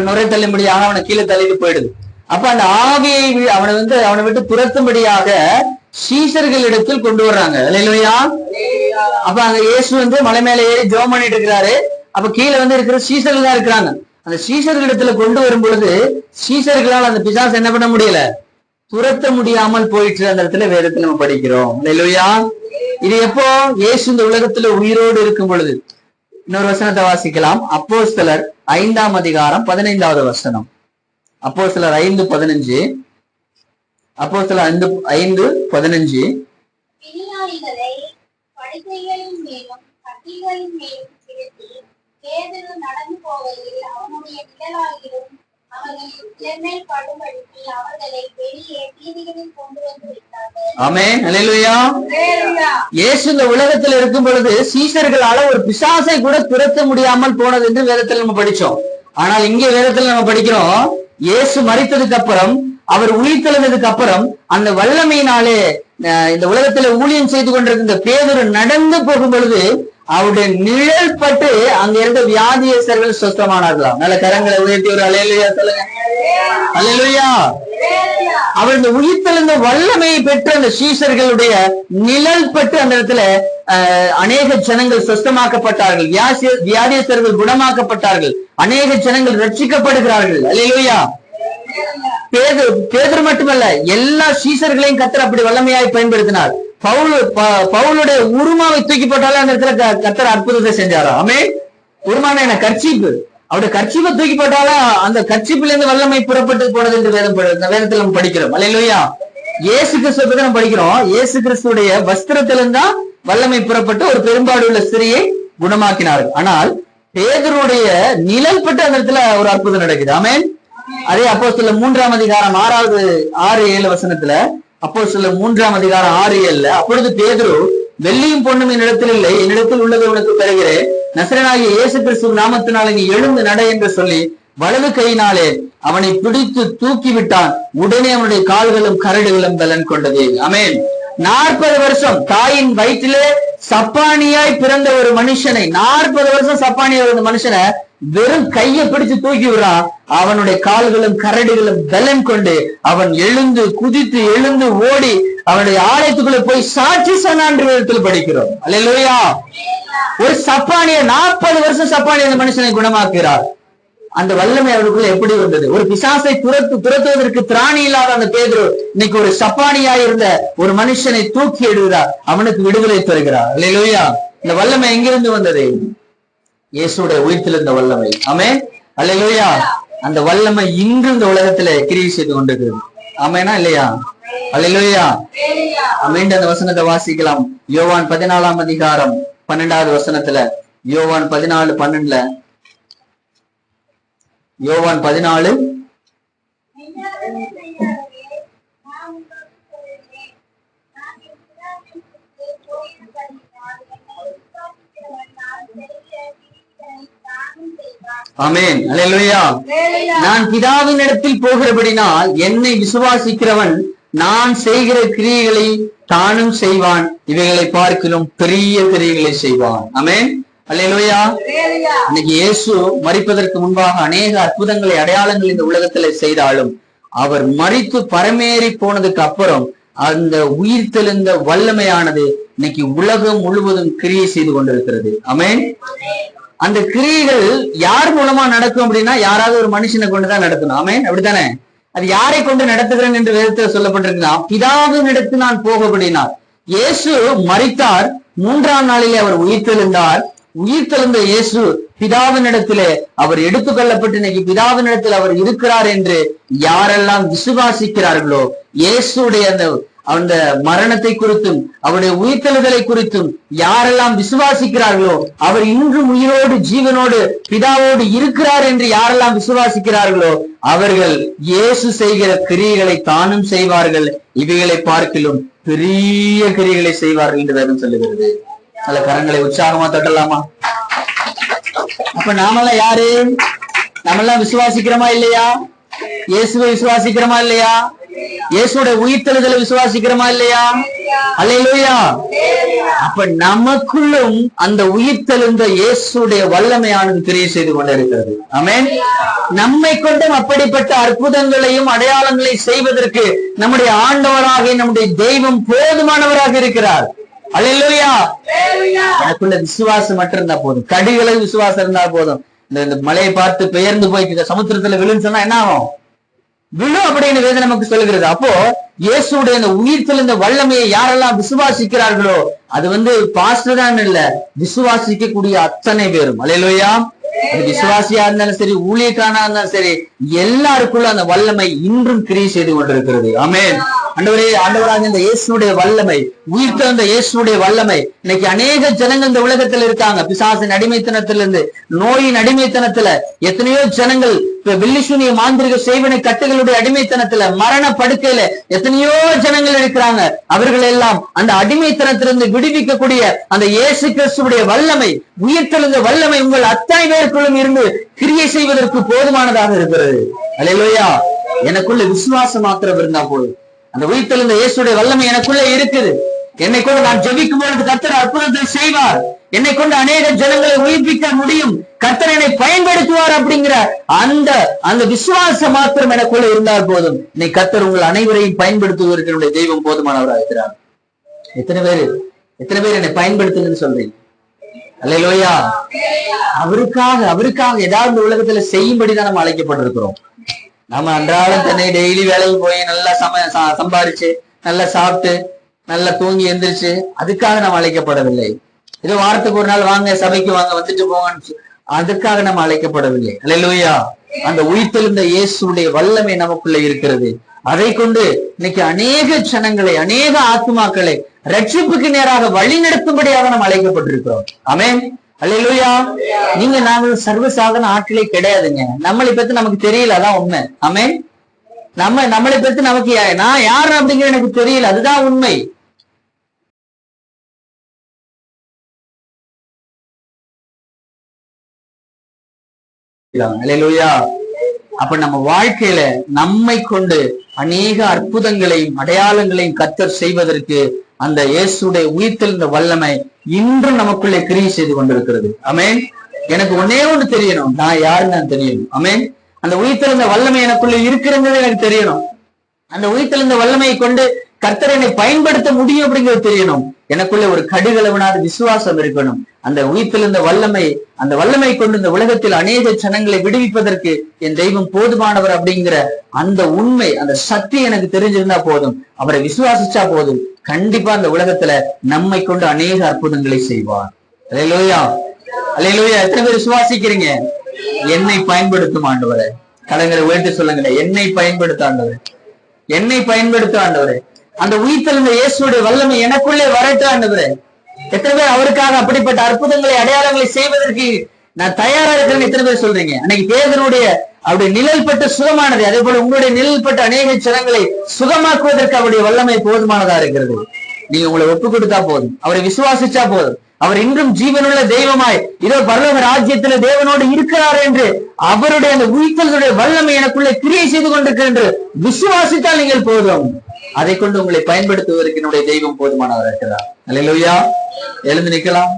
நுரை தள்ளும்படியாக அவனை கீழே தள்ளிட்டு போயிடுது. அப்ப அந்த ஆவியை அவனை விட்டு துரத்தும்படியாக சீஷர்களிடத்தில் கொண்டு வர்றாங்க. அல்லேலூயா. அப்ப அங்க இயேசு மலை மேல ஏறி ஜெபம் பண்ணிட்டு இருக்கிறாரு. அப்ப கீழே இருக்கிற சீஷர்கள் தான் இருக்கிறாங்க. அந்த சீஷர்களிடத்துல கொண்டு வரும் பொழுது சீஷர்களால் அந்த பிசாசு என்ன பண்ண முடியல? துரத்த முடியாமல் போயிட்டு அந்த இடத்துல வேதத்துல நம்ம படிக்கிறோம். அல்லேலூயா. இது எப்போ? இயேசு இந்த உலகத்துல உயிரோடு இருக்கும் பொழுது. இன்னொரு வசனத்தை வாசிக்கலாம். அப்போஸ்தலர் 5ஆம் அதிகாரம் 15வது வசனம். அப்போஸ்தலர் 5:15. அப்போஸ்தலர் 5:15. பிணியாளிகளை படுக்கைகளின் மேலும் கட்டில்களின் மேலும் கிடத்தி பேதுரு நடந்து போகையில் அவனுடைய நிழலாகிலும் அவர்கள் எண்ணெய் படும்படிக்கு அவர்களை வெளியே வீதிகளில் கொண்டு வந்து விட்டார்கள். ஆமென், அல்லேலூயா. இயேசு இந்த உலகத்தில் இருக்கும் பொழுது சீஷர்களால ஒரு பிசாசை கூட துரத்த முடியாமல் போனது என்று வேதத்தில் நம்ம படிச்சோம். ஆனால் இங்கே வேதத்தில் நம்ம படிக்கிறோம், இயேசு மரித்ததுக்கு அப்புறம், அவர் உயிர்த்தெழுந்ததுக்கு அப்புறம் அந்த வல்லமையினாலே இந்த உலகத்துல ஊழியம் செய்து கொண்டிருக்கிற பேதுரு நடந்து போகும் பொழுது அவருடைய நிழல் பட்டு அங்க இருந்த வியாதியஸ்தர்கள் சுத்தமானார்களாம். நல்ல கரங்களை உயர்த்தி ஒரு அல்லேலூயா சொல்லுங்க. அல்லேலூயா. அவர் இந்த உயிர்த்தெழுந்த வல்லமையை பெற்ற அந்த சீஷர்களுடைய நிழல் பட்டு அந்த இடத்துல அநேக ஜனங்கள் சுத்தமாக்கப்பட்டார்கள், வியாதியஸ்தர்கள் குணமாக்கப்பட்டார்கள், அநேக ஜனங்கள் ரட்சிக்கப்படுகிறார்கள். அல்லேலூயா. பேதுரு மட்டுமல்ல, எல்லா சீஷர்களையும் கர்த்தர் அப்படி வல்லமையாய் பயன்படுத்தினார். பவுலுடைய உருமாவை தூக்கி போட்டாலே அந்த இடத்துல கர்த்தர் அற்புதத்தை செஞ்சாரா? ஆமென். உருமான என்ன? கர்ச்சீப்பு. அவருடைய கர்ச்சீப்பை தூக்கி போட்டாலும் அந்த கர்ச்சீப்புல இருந்து வல்லமை புறப்பட்டு போனது என்று வேதத்தில் நம்ம படிக்கிறோம். அல்லேலூயா. இயேசு கிறிஸ்துவ பத்தி நம்ம படிக்கிறோம். இயேசு கிறிஸ்துடைய வஸ்திரத்திலிருந்தான் வல்லமை புறப்பட்டு ஒரு பெரும்பாடு உள்ள ஸ்திரியை குணமாக்கினார்கள். ஆனால் பேதுருடைய நிழல் பட்டு அந்த இடத்துல ஒரு அற்புதம் நடக்குது. ஆமென். அதே அப்போஸ்தலர் 3ஆம் அதிகாரம் 6-7 வசனத்துல, அப்போஸ்தலர் 3ஆம் அதிகாரம் 6-7, அப்பொழுது பேதுரு, வெள்ளியும் பொண்ணும் என்னிடத்தில் இல்லை, என்னிடத்தில் உள்ளதை உனக்கு தருகிறேன், நசரேயனாகிய இயேசு கிறிஸ்து நாமத்தினாலே நீ எழுந்து நட என்று சொல்லி வலது கையினாலே அவனை பிடித்து தூக்கி விட்டான். உடனே அவனுடைய கால்களும் கரடுகளும் பலன் கொண்டது. ஆமென். 40 வருஷம் தாயின் வயிற்றிலே சப்பானியாய் பிறந்த ஒரு மனுஷனை, 40 வருஷம் சப்பானியா இருந்த மனுஷனை வெறும் கையை பிடிச்சு தூக்கி விடுறான். அவனுடைய கால்களும் கரடுகளும் பலன் கொண்டு அவன் எழுந்து குதித்து எழுந்து ஓடி அவனுடைய ஆலயத்துக்குள்ள போய் சாட்சி சொன்னான் என்று வேதத்தில் படிக்கிறோம். அல்லேலூயா. ஒரு சப்பானிய 40 வருஷம் சப்பானிய அந்த மனுஷனை குணமாக்குகிறார். அந்த வல்லமை அவருக்குள்ள எப்படி வந்தது? ஒரு பிசாசை துரத்துவதற்கு திராணி இல்லாத அந்த பேதுரு இன்னைக்கு ஒரு சப்பானியாய் இருந்த ஒரு மனுஷனை தூக்கி எடுகிறார், அவனுக்கு விடுதலை தருகிறார். அல்லேலூயா. இந்த வல்லமை எங்கிருந்து வந்தது? இயேசுடைய உயிர்த்தெழுந்த வல்லமை. ஆமென். அல்லேலூயா. அந்த வல்லமை இன்று இந்த உலகத்துல கிரியை செய்து கொண்டிருக்கிறது. ஆமெனா இல்லையா? அல்லேலூயா. மீண்டும் அந்த வசனத்தை வாசிக்கலாம். யோவான் 14ஆம் அதிகாரம் 12வது வசனத்துல, யோவான் 14:12, யோவான் 14 ஆமென். அல்லேலூயா. நான் பிதாவின் இடத்தில் போகிறபடினால் என்னை விசுவாசிக்கிறவன் நான் செய்கிற கிரியைகளை தானும் செய்வான், இவைகளை பார்க்கிலும் பெரிய கிரியைகளை செய்வான். ஆமென். அல்லேலூயா. இன்னைக்கு இயேசு மரிப்பதற்கு முன்பாக அநேக அற்புதங்களை அடையாளங்கள் இந்த உலகத்துல செய்தாலும் அவர் மரித்து பரமேறி போனதுக்கு அப்புறம் அந்த உயிர்த்தெழுந்த வல்லமையானது இன்னைக்கு உலகம் முழுவதும் கிரியை செய்து கொண்டிருக்கிறது. ஆமென். அந்த கிரியைகள் யார் மூலமா நடக்கும் அப்படின்னா யாராவது ஒரு மனுஷனை கொண்டுதான் நடத்தணும். ஆமென். அப்படித்தானே? அது யாரை கொண்டு நடத்துகிறேன் என்று வேதத்தில் சொல்லப்பட்டிருக்குன்னா, பிதாவின் இடத்து நான் போகப்படினார். இயேசு மரித்தார், 3ஆம் நாளிலே அவர் உயிர்த்தெழுந்தார். உயிர்த்தெழுந்த இயேசு பிதாவினிடத்திலே அவர் எடுத்துக்கொள்ளப்பட்டு இன்னைக்கு பிதாவினிடத்தில் அவர் இருக்கிறார் என்று யாரெல்லாம் விசுவாசிக்கிறார்களோ, இயேசுடைய அந்த மரணத்தை குறித்தும் அவருடைய உயிர்த்தெழுதலை குறித்தும் யாரெல்லாம் விசுவாசிக்கிறார்களோ, அவர் இன்றும் உயிரோடு ஜீவனோடு பிதாவோடு இருக்கிறார் என்று யாரெல்லாம் விசுவாசிக்கிறார்களோ, அவர்கள் இயேசு செய்கிற கிரியைகளை தானும் செய்வார்கள், இவைகளை பார்க்கிலும் பெரிய கிரியைகளை செய்வார்கள் என்று வேதம் சொல்லுகிறது. நல்ல கரங்களை உற்சாகமா தட்டலாமா? அப்ப நாமெல்லாம் யாரு? நாமெல்லாம் விசுவாசிக்கிறோமா இல்லையா? இயேசுவை விசுவாசிக்கிறோமா இல்லையா? இயேசுடைய உயிர்த்தெழுதலை விசுவாசிக்கிறோமா இல்லையா? அல்லேலூயா. அப்ப நமக்குள்ளும் அந்த உயிர்த்தெழுந்த இயேசுடைய வல்லமையானது கிரியை செய்து கொண்டிருக்கிறது. ஆமென். நம்மை கொண்டும் அப்படிப்பட்ட அற்புதங்களையும் அடையாளங்களை செய்வதற்கு நம்முடைய ஆண்டவராக நம்முடைய தெய்வம் போதுமானவராக இருக்கிறார். அல்லேலூயா. எனக்குள்ள விசுவாசம் மட்டும் இருந்தா போதும், கடிகளை விசுவாசம் இருந்தா போதும். இந்த மலையை பார்த்து பெயர்ந்து போய் சமுத்திரத்துல விழுன்னு சொன்னா என்ன ஆகும்? விழு அப்படின்னு வேதம் நமக்கு சொல்லுகிறது. அப்போ இயேசுடைய அந்த உயிர்த்தெழுந்த வல்லமையை யாரெல்லாம் விசுவாசிக்கிறார்களோ, அது பாஸ்டர் தான் இல்ல, விசுவாசிக்கக்கூடிய அத்தனை பேரும். அல்லேலூயா. அது விசுவாசியா இருந்தாலும் சரி, ஊழியக்காரனா இருந்தாலும் சரி, எல்லாருக்குள்ள அந்த வல்லமை இன்றும் கிரியை செய்து கொண்டிருக்கிறது. ஆமென். ஆண்டவராக இந்த இயேசுடைய வல்லமை, உயிர்த்தெழுந்த இயேசுடைய வல்லமை இன்னைக்கு அநேக ஜனங்கள் இந்த உலகத்துல இருக்காங்க. பிசாசின் அடிமைத்தனத்திலிருந்து, நோயின் அடிமைத்தனத்துல எத்தனையோ ஜனங்கள், வெள்ளிசூனிய மாந்திரிக செய்வனை கட்டுகளுடைய அடிமைத்தனத்துல, மரண படுக்கையில எத்தனையோ ஜனங்கள் இருக்கிறாங்க. அவர்கள் எல்லாம் அந்த அடிமைத்தனத்திலிருந்து விடுவிக்கக்கூடிய அந்த இயேசு கிறிஸ்துடைய வல்லமை, உயிர்த்தெழுந்த வல்லமை உங்கள் அத்தனை பேருக்குள்ளும் இருந்து கிரியை செய்வதற்கு போதுமானதாக இருக்கிறது. அல்லேலூயா. எனக்குள்ள விசுவாசம் மாத்திரம் இருந்தா போதும். அந்த உயிர்த்தெழுந்த இயேசுடைய வல்லமை எனக்குள்ள இருக்குது. என்னை கொண்டு நான் ஜெபிக்கும் பொழுது கர்த்தர் அற்புதத்தை செய்வார். என்னை கொண்டு அநேக ஜனங்களை உயிர்ப்பிக்க முடியும், கர்த்தர் என்னை பயன்படுத்துவார் அப்படிங்கிற அந்த விசுவாசம் மாத்திரம் எனக்குள்ள இருந்தால் போதும். இன்னைக்கு கர்த்தர் உங்கள் அனைவரையும் பயன்படுத்துவதற்கு என்னுடைய தெய்வம் போதுமானவராக இருக்கிறார். எத்தனை பேர் என்னை பயன்படுத்துங்கன்னு சொல்றீங்க? அல்லேலூயா. அவருக்காக ஏதாவது இந்த உலகத்துல செய்யும்படிதான் நம்ம அழைக்கப்பட்டிருக்கிறோம். நம்ம அன்றாடம் தன்னை டெய்லி வேலைக்கு போய் நல்லா சம்பாரிச்சு நல்லா சாப்பிட்டு நல்லா தூங்கி எந்திரிச்சு அதுக்காக நம்ம அழைக்கப்படவில்லை. ஏதோ வாரத்துக்கு ஒரு நாள் வாங்க சபைக்கு வாங்க வந்துட்டு போங்கன்னு அதுக்காக நம்ம அழைக்கப்படவில்லை. அல்லேலூயா. அந்த உயிர்த்தெழுந்த இயேசுடைய வல்லமை நமக்குள்ள இருக்கிறது. அதை கொண்டு இன்னைக்கு அநேக ஜனங்களை, அநேக ஆத்துமாக்களை ரட்சிப்புக்கு நேராக வழி நடத்தும்படியாக நாம் அழைக்கப்பட்டிருக்கிறோம். ஆமென். அல்லேலூயா. நீங்க நாங்கள் சர்வசாதாரண ஆட்களே கிடையாதுங்க. நம்மளை பத்தி நமக்கு தெரியல, அதான் உண்மை. ஆமென். நம்மளை பத்தி நமக்கு நான் யாரு அப்படிங்கிற எனக்கு தெரியல, அதுதான் உண்மை. அல்லேலூயா. அப்ப நம்ம வாழ்க்கையில நம்மை கொண்டு அநேக அற்புதங்களையும் அடையாளங்களையும் கர்த்தர் செய்வதற்கு அந்த இயேசுடைய உயிர்த்தெழுந்த வல்லமை இன்றும் நமக்குள்ளே கிரியை செய்து கொண்டிருக்கிறது. ஆமென். எனக்கு ஒன்னே ஒண்ணு தெரியணும், நான் யாருன்னு தெரியணும். ஆமென். அந்த உயிர்த்தெழுந்த வல்லமை எனக்குள்ள இருக்கிறது எனக்கு தெரியணும். அந்த உயிர்த்தெழுந்த வல்லமையை கொண்டு கர்த்தர் என்னை பயன்படுத்த முடியும் அப்படிங்கிறது தெரியணும். எனக்குள்ள ஒரு கடுகளவனாத விசுவாசம் இருக்கணும். அந்த உயிர்த்தெழுந்த வல்லமை, அந்த வல்லமை கொண்டு இந்த உலகத்தில் அநேக ஜனங்களை விடுவிப்பதற்கு என் தெய்வம் போதுமானவர் அப்படிங்கிற அந்த உண்மை, அந்த சக்தி எனக்கு தெரிஞ்சிருந்தா போதும். அவரை விசுவாசிச்சா போதும். கண்டிப்பா அந்த உலகத்துல நம்மை கொண்டு அநேக அற்புதங்களை செய்வார். அல்லேலூயா. அல்லேலூயா. எத்தனை பேர் விசுவாசிக்கிறீங்க? என்னை பயன்படுத்தும் ஆண்டவரே. கலைஞரை உயர்த்தி சொல்லுங்க, என்னை பயன்படுத்த ஆண்டவரே, என்னை பயன்படுத்த ஆண்டவரே. அந்த உயிர்த்தெழுந்த இயேசுடைய வல்லமை எனக்குள்ளே வரட்டு ஆண்டவரே. எத்தனை பேர் அவருக்காக அப்படிப்பட்ட அற்புதங்களை அடையாளங்களை செய்வதற்கு நான் தயாரா இருக்கிறேன்னு எத்தனை பேர் சொல்றீங்க? அன்னைக்கு பேதருடைய அவருடைய நிழல்பட்டு சுகமானது, அதே போல உங்களுடைய நிழல்பட்ட அநேக ஜனங்களை சுகமாக்குவதற்கு அவருடைய வல்லமை போதுமானதா இருக்கிறது. நீங்க உங்களை ஒப்பு கொடுத்தா போதும், அவரை விசுவாசிச்சா போதும். அவர் இன்றும் ஜீவனுள்ள தெய்வமாய் இதோ பரலோக ராஜ்யத்துல தேவனோடு இருக்கிறார் என்று அவருடைய அந்த உயிர்த்தெழுதலுடைய வல்லமை எனக்குள்ளே கிரியை செய்து கொண்டிருக்கிறார் என்று விசுவாசித்தால் நீங்கள் போதும். அதை கொண்டு உங்களை பயன்படுத்துவதற்கு என்னுடைய தெய்வம் போதுமானவர் இருக்கிறார். அல்லேலூயா. எழுந்து நிக்கலாம்.